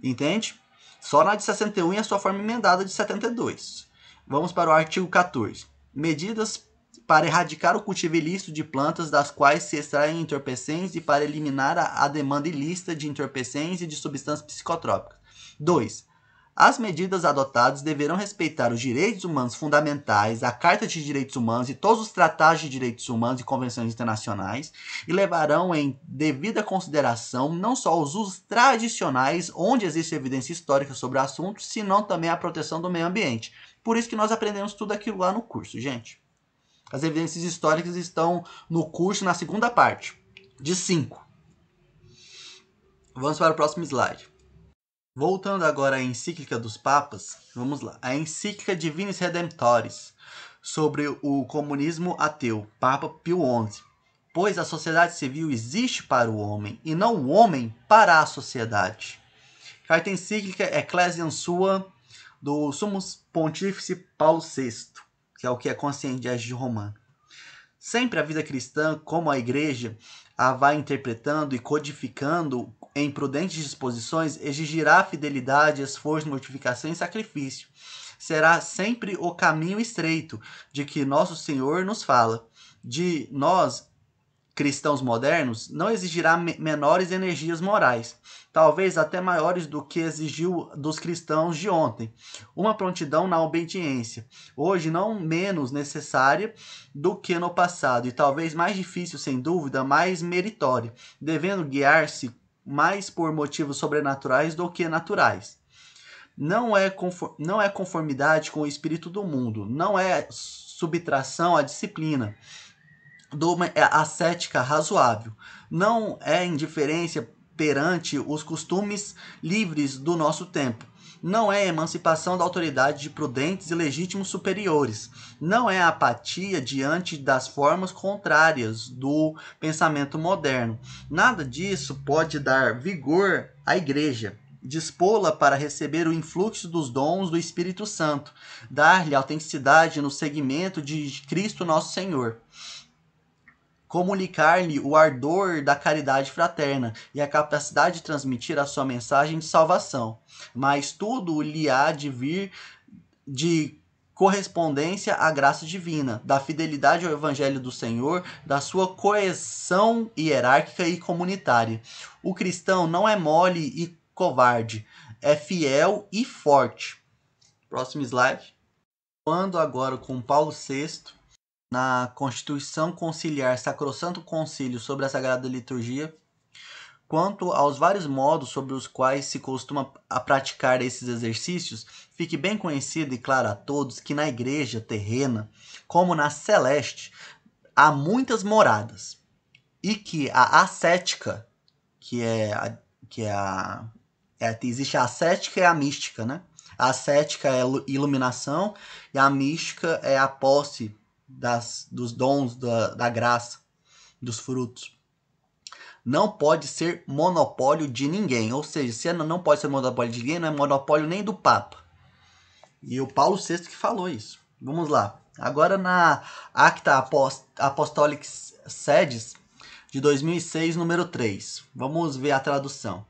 Entende? Só na de 61 e a sua forma emendada de 72. Vamos para o artigo 14. Medidas para erradicar o cultivo ilícito de plantas das quais se extraem entorpecentes e para eliminar a demanda ilícita de entorpecentes e de substâncias psicotrópicas. 2. As medidas adotadas deverão respeitar os direitos humanos fundamentais, a Carta de Direitos Humanos e todos os tratados de direitos humanos e convenções internacionais e levarão em devida consideração não só os usos tradicionais, onde existe evidência histórica sobre o assunto, senão também a proteção do meio ambiente. Por isso que nós aprendemos tudo aquilo lá no curso, gente. As evidências históricas estão no curso na segunda parte, de 5. Vamos para o próximo slide. Voltando agora à encíclica dos papas, vamos lá. A encíclica Divinis Redemptoris, sobre o comunismo ateu, Papa Pio XI. Pois a sociedade civil existe para o homem, e não o homem para a sociedade. Carta encíclica Ecclesiam Sua, do Summus Pontífice Paulo VI, que é o que é consciente de agir romano. Sempre a vida cristã, como a igreja, a vai interpretando e codificando em prudentes disposições, exigirá fidelidade, esforço, mortificação e sacrifício. Será sempre o caminho estreito de que nosso Senhor nos fala. De nós, cristãos modernos, não exigirá menores energias morais, talvez até maiores do que exigiu dos cristãos de ontem. Uma prontidão na obediência, hoje não menos necessária do que no passado, e talvez mais difícil, sem dúvida, mais meritória, devendo guiar-se mais por motivos sobrenaturais do que naturais. Não é conformidade com o espírito do mundo, não é subtração à disciplina, ascética razoável, não é indiferença perante os costumes livres do nosso tempo. Não é emancipação da autoridade de prudentes e legítimos superiores. Não é apatia diante das formas contrárias do pensamento moderno. Nada disso pode dar vigor à igreja, dispô-la para receber o influxo dos dons do Espírito Santo, dar-lhe autenticidade no seguimento de Cristo nosso Senhor, comunicar-lhe o ardor da caridade fraterna e a capacidade de transmitir a sua mensagem de salvação. Mas tudo lhe há de vir de correspondência à graça divina, da fidelidade ao Evangelho do Senhor, da sua coesão hierárquica e comunitária. O cristão não é mole e covarde, é fiel e forte. Próximo slide. Falando agora com Paulo VI, na Constituição Conciliar Sacrosanto Concílio sobre a Sagrada Liturgia, quanto aos vários modos sobre os quais se costuma praticar esses exercícios, fique bem conhecido e claro a todos que na igreja terrena, como na celeste, há muitas moradas, e que a ascética, existe a ascética e a mística, né? A ascética é a iluminação e a mística é a posse dos dons da graça, dos frutos. Não pode ser monopólio de ninguém. Ou seja, se não pode ser monopólio de ninguém, não é monopólio nem do Papa. E o Paulo VI que falou isso. Vamos lá. Agora na Acta Apostolicis Sedis de 2006, número 3. Vamos ver a tradução.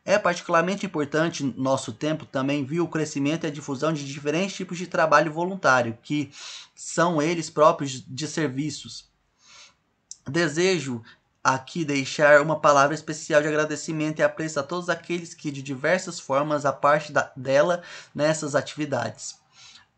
É particularmente importante no nosso tempo também ver o crescimento e a difusão de diferentes tipos de trabalho voluntário, que são eles próprios de serviços. Desejo aqui deixar uma palavra especial de agradecimento e apreço a todos aqueles que de diversas formas a parte dela nessas atividades.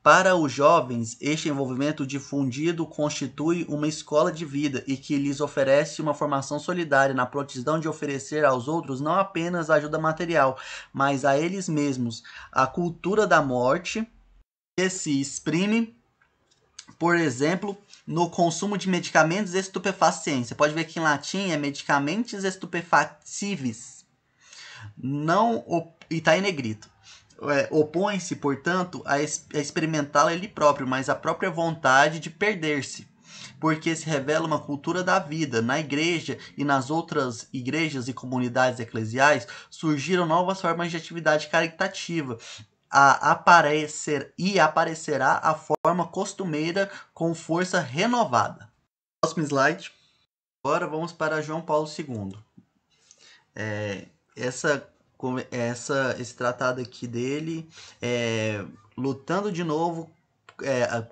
Para os jovens, este envolvimento difundido constitui uma escola de vida e que lhes oferece uma formação solidária na prontidão de oferecer aos outros não apenas ajuda material, mas a eles mesmos a cultura da morte, que se exprime, por exemplo, no consumo de medicamentos estupefacientes. Você pode ver que em latim é medicamentos estupefacivis. E está em negrito. Opõe-se, portanto, a experimentá-la ele próprio, mas a própria vontade de perder-se, porque se revela uma cultura da vida. Na igreja e nas outras igrejas e comunidades eclesiais surgiram novas formas de atividade caritativa, aparecerá a forma costumeira com força renovada. Próximo slide. Agora vamos para João Paulo II. Esse tratado aqui dele, lutando de novo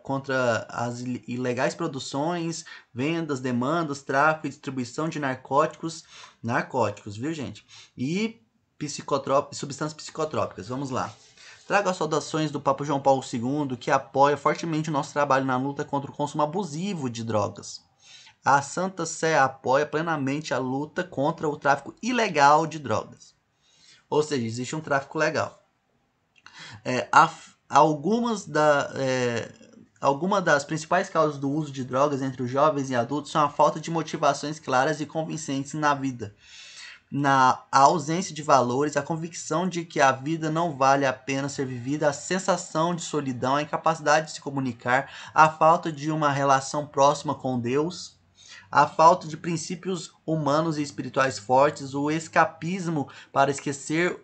contra as ilegais produções, vendas, demandas, tráfico e distribuição de narcóticos, viu, gente? E substâncias psicotrópicas. Vamos lá. Trago as saudações do Papa João Paulo II, que apoia fortemente o nosso trabalho na luta contra o consumo abusivo de drogas. A Santa Sé apoia plenamente a luta contra o tráfico ilegal de drogas. Ou seja, existe um tráfico legal. Algumas das principais causas do uso de drogas entre os jovens e adultos são a falta de motivações claras e convincentes na vida, a ausência de valores, a convicção de que a vida não vale a pena ser vivida, a sensação de solidão, a incapacidade de se comunicar, a falta de uma relação próxima com Deus, a falta de princípios humanos e espirituais fortes, o escapismo para esquecer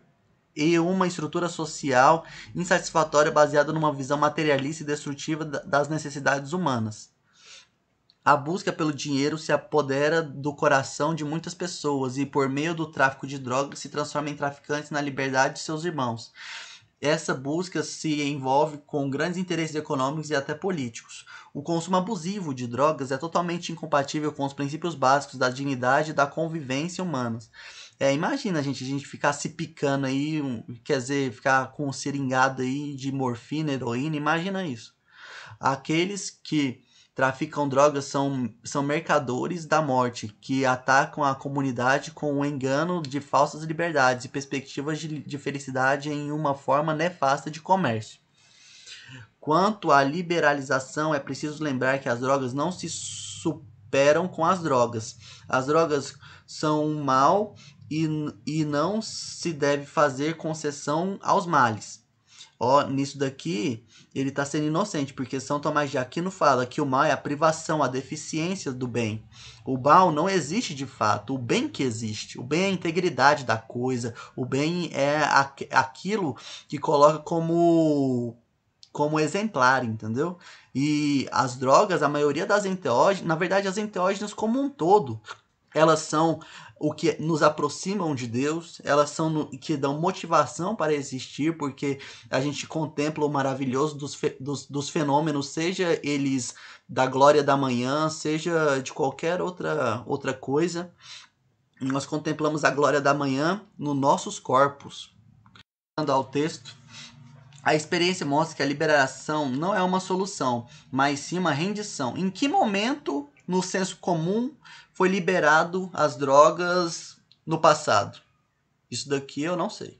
e uma estrutura social insatisfatória baseada numa visão materialista e destrutiva das necessidades humanas. A busca pelo dinheiro se apodera do coração de muitas pessoas e, por meio do tráfico de drogas, se transforma em traficantes na liberdade de seus irmãos. Essa busca se envolve com grandes interesses econômicos e até políticos. O consumo abusivo de drogas é totalmente incompatível com os princípios básicos da dignidade e da convivência humanas. Imagina, a gente ficar se picando aí, quer dizer, ficar com um seringado aí de morfina, heroína, imagina isso. Aqueles que traficam drogas são mercadores da morte, que atacam a comunidade com o engano de falsas liberdades e perspectivas de felicidade em uma forma nefasta de comércio. Quanto à liberalização, é preciso lembrar que as drogas não se superam com as drogas. As drogas são um mal e não se deve fazer concessão aos males. Ó, nisso daqui, ele está sendo inocente, porque São Tomás de Aquino fala que o mal é a privação, a deficiência do bem. O mal não existe de fato, o bem que existe. O bem é a integridade da coisa, o bem é aquilo que coloca como exemplar, entendeu? E as drogas, a maioria das enteógenas, na verdade as enteógenas como um todo, elas são o que nos aproximam de Deus, elas são o que dão motivação para existir, porque a gente contempla o maravilhoso dos fenômenos, seja eles da glória da manhã, seja de qualquer outra coisa. Nós contemplamos a glória da manhã nos nossos corpos. Ao texto, a experiência mostra que a liberação não é uma solução, mas sim uma rendição. Em que momento, no senso comum, foi liberado as drogas no passado? Isso daqui eu não sei.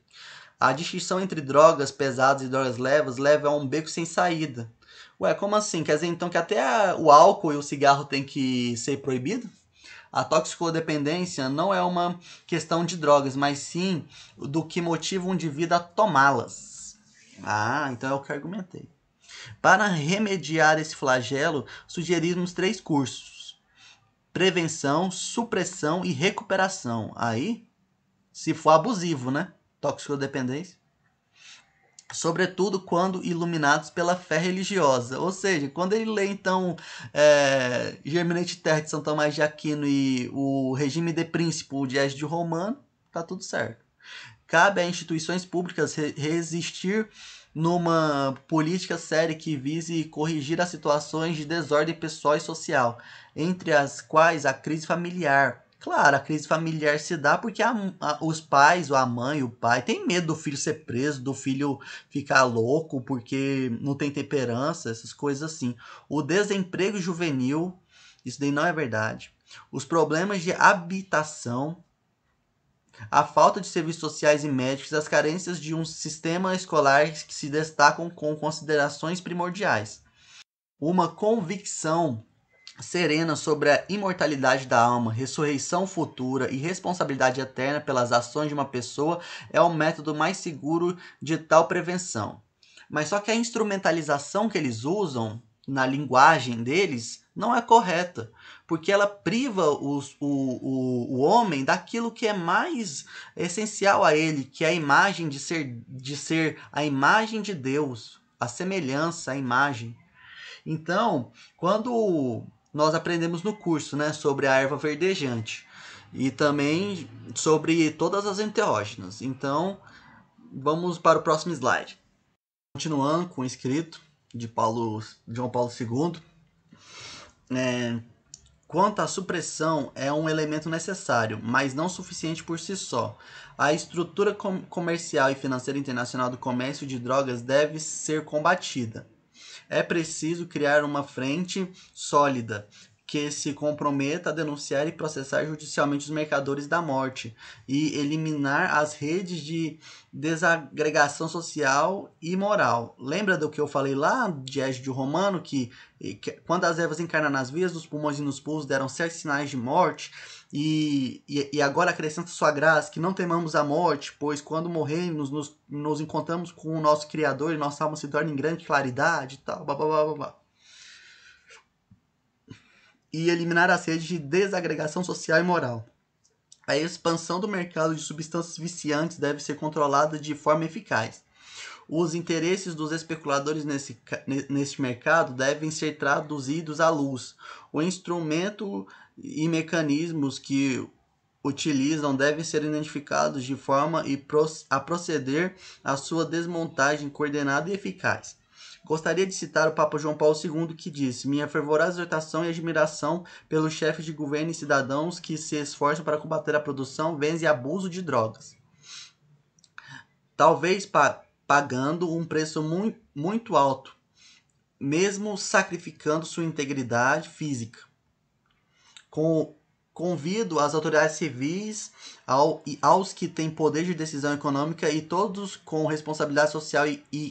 A distinção entre drogas pesadas e drogas leves leva a um beco sem saída. Ué, como assim? Quer dizer então que até o álcool e o cigarro tem que ser proibido? A toxicodependência não é uma questão de drogas, mas sim do que motiva um indivíduo a tomá-las. Ah, então é o que argumentei. Para remediar esse flagelo, sugerimos 3 cursos: prevenção, supressão e recuperação. Aí, se for abusivo, né? Toxicodependência. Sobretudo quando iluminados pela fé religiosa. Ou seja, quando ele lê, então, Germinante Terra de São Tomás de Aquino e o Regime de Príncipe de Égide Romano, tá tudo certo. Cabe a instituições públicas resistir numa política séria que vise corrigir as situações de desordem pessoal e social, entre as quais a crise familiar. Claro, a crise familiar se dá porque os pais, ou a mãe, o pai, tem medo do filho ser preso, do filho ficar louco porque não tem temperança, essas coisas assim. O desemprego juvenil, isso daí não é verdade. Os problemas de habitação, a falta de serviços sociais e médicos, as carências de um sistema escolar que se destacam com considerações primordiais. Uma convicção serena sobre a imortalidade da alma, ressurreição futura e responsabilidade eterna pelas ações de uma pessoa é o método mais seguro de tal prevenção. Mas só que a instrumentalização que eles usam na linguagem deles não é correta, porque ela priva o homem daquilo que é mais essencial a ele, que é a imagem de ser a imagem de Deus, a semelhança, a imagem. Então, quando nós aprendemos no curso, né, sobre a erva verdejante e também sobre todas as enteógenas. Então, vamos para o próximo slide. Continuando com o escrito de João Paulo II, quanto à supressão, é um elemento necessário, mas não suficiente por si só. A estrutura comercial e financeira internacional do comércio de drogas deve ser combatida. É preciso criar uma frente sólida que se comprometa a denunciar e processar judicialmente os mercadores da morte e eliminar as redes de desagregação social e moral. Lembra do que eu falei lá de Égide Romano, que quando as ervas encarnam nas vias dos pulmões e nos pulsos deram certos sinais de morte, e agora acrescenta sua graça, que não temamos a morte, pois quando morremos nos encontramos com o nosso Criador e nossa alma se torna em grande claridade e tal, blá, blá, blá, blá, blá. E eliminar as redes de desagregação social e moral. A expansão do mercado de substâncias viciantes deve ser controlada de forma eficaz. Os interesses dos especuladores neste mercado devem ser traduzidos à luz. O instrumento e mecanismos que utilizam devem ser identificados de forma a proceder à sua desmontagem coordenada e eficaz. Gostaria de citar o Papa João Paulo II, que disse: minha fervorosa exortação e admiração pelos chefes de governo e cidadãos que se esforçam para combater a produção, venda e abuso de drogas. Talvez pagando um preço muito alto, mesmo sacrificando sua integridade física. Com convido as autoridades civis, aos que têm poder de decisão econômica e todos com responsabilidade social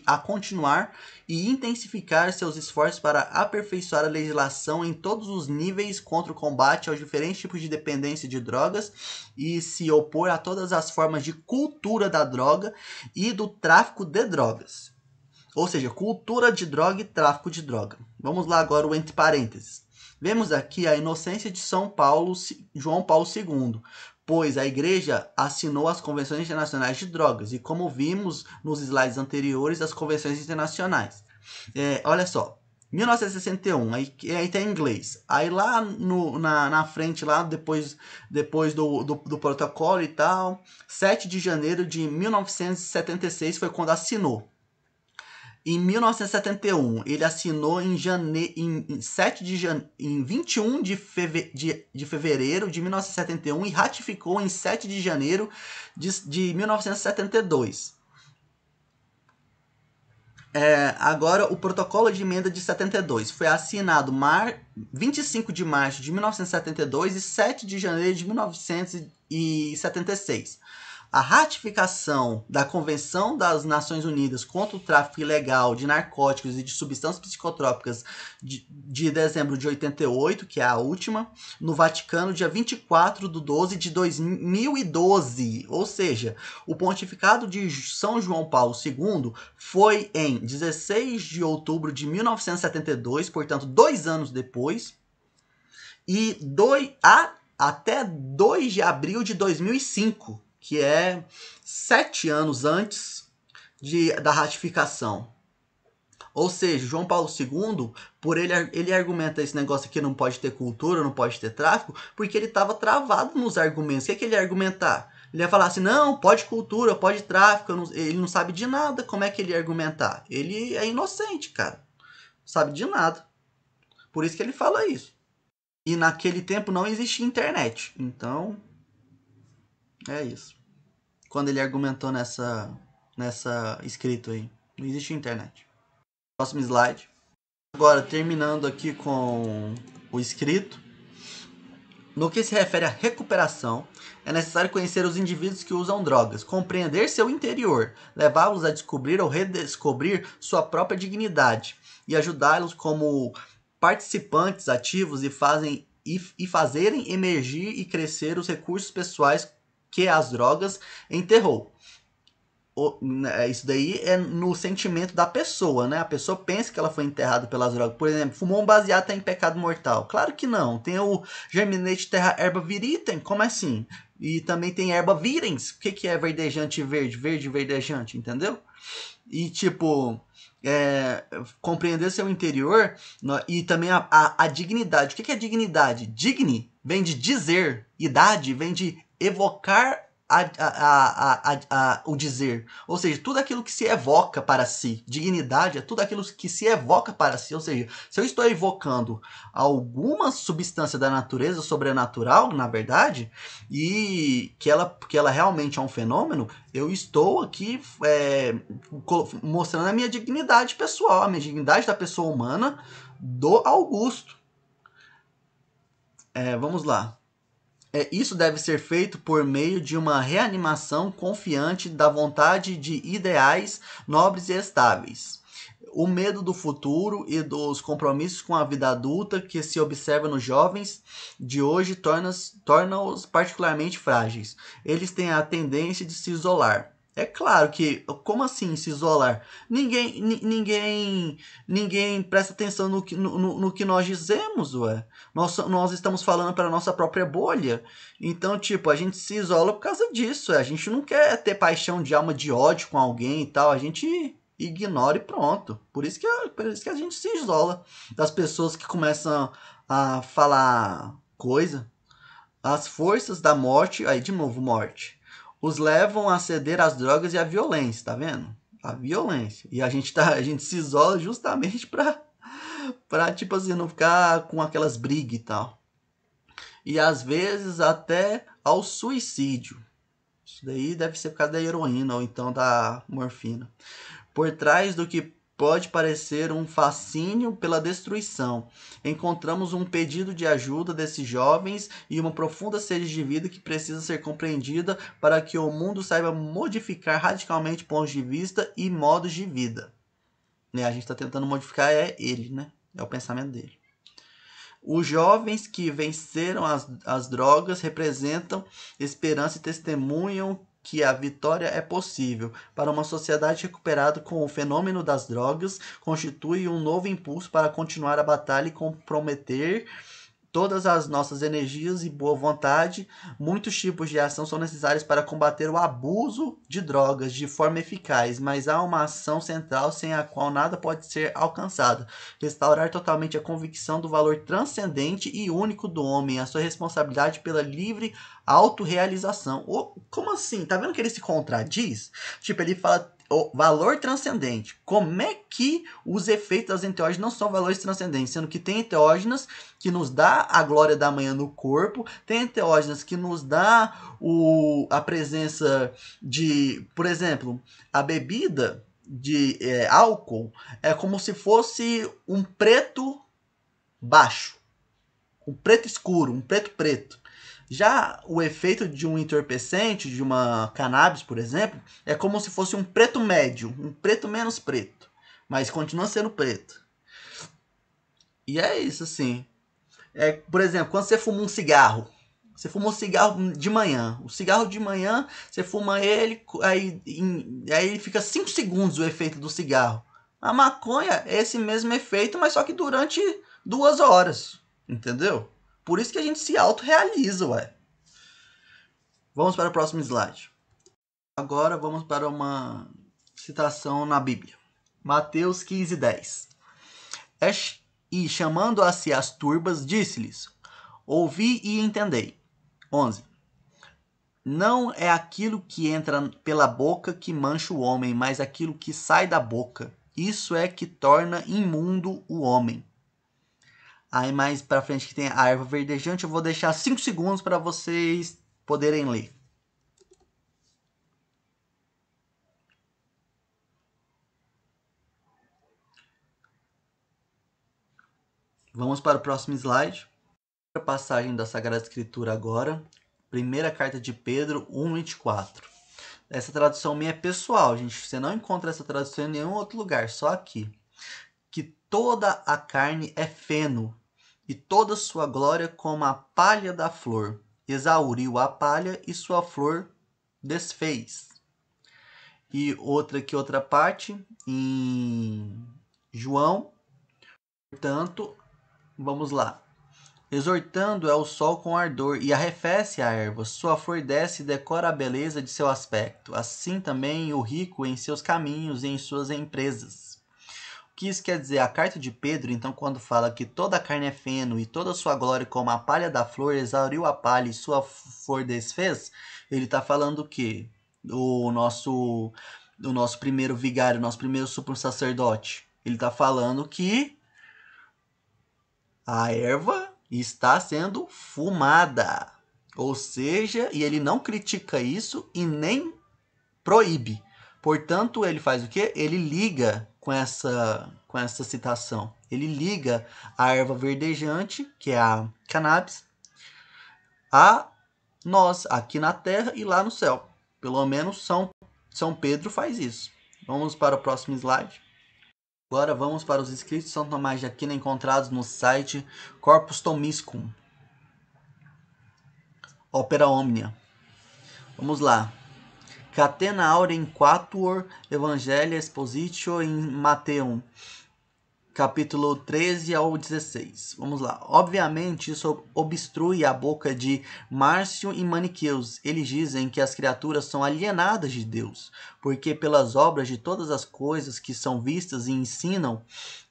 a continuar e intensificar seus esforços para aperfeiçoar a legislação em todos os níveis contra o combate aos diferentes tipos de dependência de drogas e se opor a todas as formas de cultura da droga e do tráfico de drogas. Ou seja, cultura de droga e tráfico de droga. Vamos lá agora o entre parênteses. Vemos aqui a inocência de João Paulo II, pois a Igreja assinou as Convenções Internacionais de Drogas e, como vimos nos slides anteriores, as Convenções Internacionais. Olha só, 1961, aí tá em inglês. Aí lá na frente, lá depois do protocolo e tal, 7 de janeiro de 1976 foi quando assinou. Em 1971, ele assinou em 21 de fevereiro de 1971 e ratificou em 7 de janeiro de 1972. Agora, o protocolo de emenda de 72 foi assinado 25 de março de 1972 e 7 de janeiro de 1976. A ratificação da Convenção das Nações Unidas contra o Tráfico Ilegal de Narcóticos e de Substâncias Psicotrópicas de dezembro de 88, que é a última, no Vaticano, dia 24/12/2012. Ou seja, o pontificado de São João Paulo II foi em 16 de outubro de 1972, portanto, 2 anos depois, e até 2 de abril de 2005, que é 7 anos antes da ratificação. Ou seja, João Paulo II, ele argumenta esse negócio aqui, não pode ter cultura, não pode ter tráfico, porque ele estava travado nos argumentos. O que ele ia argumentar? Ele ia falar assim, não, pode cultura, pode tráfico, ele não sabe de nada. Como é que ele ia argumentar? Ele é inocente, cara. Não sabe de nada. Por isso que ele fala isso. E naquele tempo não existia internet. Então, é isso. Quando ele argumentou nessa escrito aí. Não existe internet. Próximo slide. Agora, terminando aqui com o escrito. No que se refere à recuperação, é necessário conhecer os indivíduos que usam drogas, compreender seu interior, levá-los a descobrir ou redescobrir sua própria dignidade e ajudá-los como participantes ativos e fazerem emergir e crescer os recursos pessoais que as drogas enterrou. Isso daí é no sentimento da pessoa, né? A pessoa pensa que ela foi enterrada pelas drogas. Por exemplo, fumou um baseado, tá em pecado mortal. Claro que não. Tem o germinate terra erba viritem, como assim? E também tem erba virens. O que é verdejante verde? Verde verdejante, entendeu? E tipo, compreender seu interior e também a dignidade. O que é dignidade? Digni vem de dizer, idade vem de evocar o dizer. Ou seja, tudo aquilo que se evoca para si. Dignidade é tudo aquilo que se evoca para si. Ou seja, se eu estou evocando alguma substância da natureza sobrenatural, na verdade, e que ela realmente é um fenômeno, eu estou aqui mostrando a minha dignidade pessoal, a minha dignidade da pessoa humana do Augusto. Vamos lá. Isso deve ser feito por meio de uma reanimação confiante da vontade de ideais nobres e estáveis. O medo do futuro e dos compromissos com a vida adulta que se observa nos jovens de hoje torna-os particularmente frágeis. Eles têm a tendência de se isolar. É claro que, como assim se isolar? Ninguém presta atenção no que nós dizemos, ué. Nós estamos falando para a nossa própria bolha. Então, tipo, a gente se isola por causa disso. A gente não quer ter paixão de alma de ódio com alguém e tal. A gente ignora e pronto. Por isso que a gente se isola das pessoas que começam a falar coisa. As forças da morte, aí de novo morte, os levam a ceder às drogas e à violência, tá vendo? A violência. E a gente se isola justamente pra tipo assim, não ficar com aquelas brigas e tal. E às vezes até ao suicídio. Isso daí deve ser por causa da heroína ou então da morfina. Por trás do que pode parecer um fascínio pela destruição. Encontramos um pedido de ajuda desses jovens e uma profunda sede de vida que precisa ser compreendida para que o mundo saiba modificar radicalmente pontos de vista e modos de vida. A gente está tentando modificar ele, né? É o pensamento dele. Os jovens que venceram as drogas representam esperança e testemunham que a vitória é possível. Para uma sociedade recuperada com o fenômeno das drogas, constitui um novo impulso para continuar a batalha e comprometer todas as nossas energias e boa vontade. Muitos tipos de ação são necessários para combater o abuso de drogas de forma eficaz, mas há uma ação central sem a qual nada pode ser alcançado: restaurar totalmente a convicção do valor transcendente e único do homem, a sua responsabilidade pela livre autorrealização. Como assim? Tá vendo que ele se contradiz? Tipo, ele fala o valor transcendente. Como é que os efeitos das enteógenas não são valores transcendentes? Sendo que tem enteógenas que nos dá a glória da manhã no corpo, tem enteógenas que nos dá a presença de, por exemplo, a bebida de álcool é como se fosse um preto baixo, um preto escuro, um preto preto. Já o efeito de um entorpecente, de uma cannabis, por exemplo, é como se fosse um preto médio, um preto menos preto, mas continua sendo preto. E é isso, assim. Por exemplo, quando você fuma um cigarro, você fuma um cigarro de manhã. O cigarro de manhã, você fuma ele, aí fica 5 segundos o efeito do cigarro. A maconha é esse mesmo efeito, mas só que durante 2 horas. Entendeu? Por isso que a gente se autorrealiza, ué. Vamos para o próximo slide. Agora vamos para uma citação na Bíblia. Mateus 15:10. E chamando a si as turbas, disse-lhes: ouvi e entendei. 11. Não é aquilo que entra pela boca que mancha o homem, mas aquilo que sai da boca. Isso é que torna imundo o homem. Aí mais pra frente que tem a erva verdejante, eu vou deixar 5 segundos para vocês poderem ler. Vamos para o próximo slide. A passagem da Sagrada Escritura agora. Primeira carta de Pedro 1:24. Essa tradução minha é pessoal, gente. Você não encontra essa tradução em nenhum outro lugar, só aqui. Que toda a carne é feno, e toda sua glória como a palha da flor. Exauriu a palha e sua flor desfez. E outra parte, em João. Portanto, vamos lá. Exortando é o sol com ardor e arrefece a erva, sua flor desce e decora a beleza de seu aspecto. Assim também o rico em seus caminhos e em suas empresas. O que isso quer dizer? A carta de Pedro, então, quando fala que toda a carne é feno e toda a sua glória como a palha da flor, exauriu a palha e sua flor desfez, ele está falando o quê? O nosso primeiro vigário, nosso primeiro sumo sacerdote. Ele está falando que a erva está sendo fumada. Ou seja, e ele não critica isso e nem proíbe. Portanto, ele faz o quê? Ele liga com essa citação. Ele liga a erva verdejante, que é a cannabis, a nós, aqui na terra e lá no céu. Pelo menos São Pedro faz isso. Vamos para o próximo slide. Agora vamos para os escritos de São Tomás de Aquino encontrados no site Corpus Thomiscum. Opera Omnia. Vamos lá. Catena aureum quatuor Evangelia expositio in Mateum, capítulo 13 ao 16. Vamos lá. Obviamente, isso obstrui a boca de Márcio e maniqueus. Eles dizem que as criaturas são alienadas de Deus, porque pelas obras de todas as coisas que são vistas e ensinam,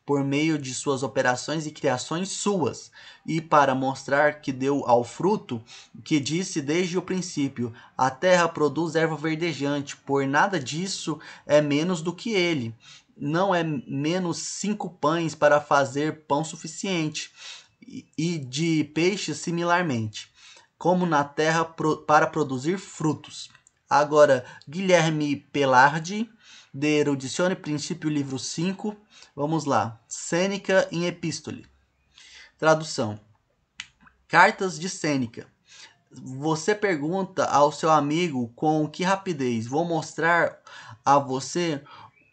por meio de suas operações e criações suas, e para mostrar que deu ao fruto, que disse desde o princípio: a terra produz erva verdejante, por nada disso é menos do que ele. Não é menos 5 pães para fazer pão suficiente, e de peixes similarmente, como na terra para produzir frutos. Agora, Guilherme Pelardi, De Eruditione Principio, livro 5. Vamos lá. Sêneca in Epistole. Tradução. Cartas de Sêneca. Você pergunta ao seu amigo com que rapidez. Vou mostrar a você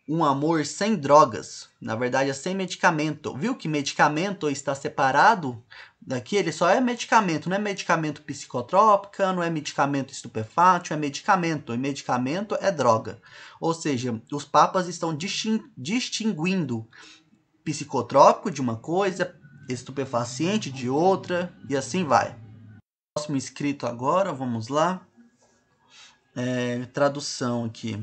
um amor sem drogas. Na verdade, é sem medicamento. Viu que medicamento está separado daqui? Ele só é medicamento. Não é medicamento psicotrópico, não é medicamento estupefátil, é medicamento. E medicamento é droga. Ou seja, os papas estão distinguindo psicotrópico de uma coisa, estupefaciente de outra, e assim vai. Próximo inscrito agora, vamos lá. Tradução aqui.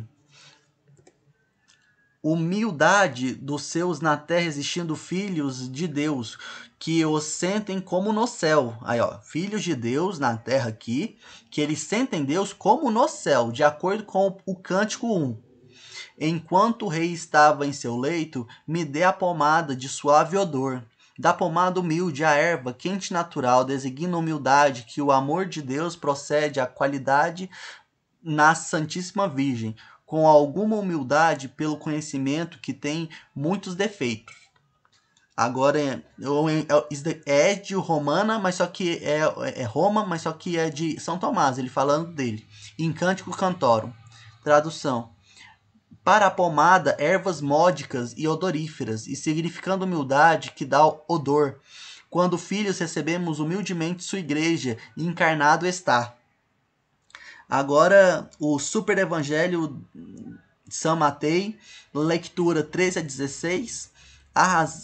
Humildade dos seus na terra existindo filhos de Deus, que os sentem como no céu. Aí, ó, filhos de Deus na terra aqui, que eles sentem Deus como no céu, de acordo com o Cântico 1. Enquanto o rei estava em seu leito, me dê a pomada de suave odor. Da pomada humilde a erva quente natural, designa humildade, que o amor de Deus procede à qualidade na Santíssima Virgem, com alguma humildade pelo conhecimento que tem muitos defeitos. Agora é de Romana, mas só que é Roma, mas só que é de São Tomás, ele falando dele. In Cântico Cantorum. Tradução. Para a pomada, ervas módicas e odoríferas, e significando humildade que dá odor. Quando filhos recebemos humildemente sua igreja, e encarnado está. Agora, o Super Evangelho de São Mateus, leitura 13 a 16,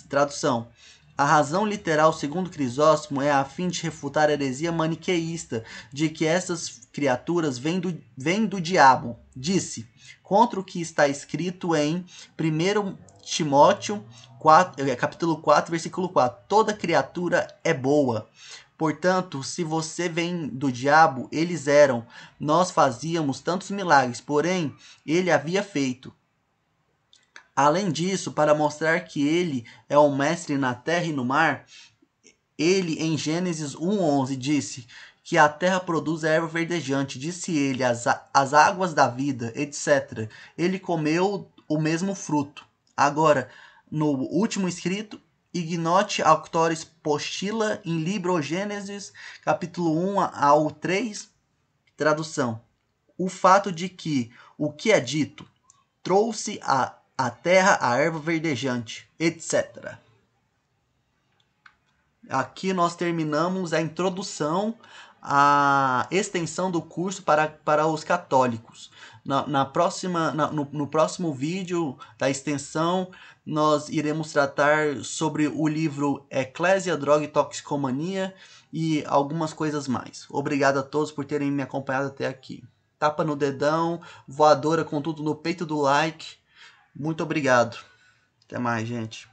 tradução. A razão literal, segundo Crisóstomo, é a fim de refutar a heresia maniqueísta de que essas criaturas vêm do diabo. Disse, contra o que está escrito em 1 Timóteo 4, capítulo 4, versículo 4. Toda criatura é boa. Portanto, se você vem do diabo, eles eram. Nós fazíamos tantos milagres, porém, ele havia feito. Além disso, para mostrar que ele é um mestre na terra e no mar, ele, em Gênesis 1:11, disse que a terra produz erva verdejante. Disse ele, as águas da vida, etc. Ele comeu o mesmo fruto. Agora, no último escrito, Ignote auctores postila in libro Gênesis, capítulo 1 ao 3, tradução. O fato de que o que é dito trouxe a terra a erva verdejante, etc. Aqui nós terminamos a introdução, a extensão do curso para os católicos. No próximo vídeo da extensão, nós iremos tratar sobre o livro Eclésia, Droga e Toxicomania e algumas coisas mais. Obrigado a todos por terem me acompanhado até aqui. Tapa no dedão, voadora com tudo no peito do like. Muito obrigado. Até mais, gente.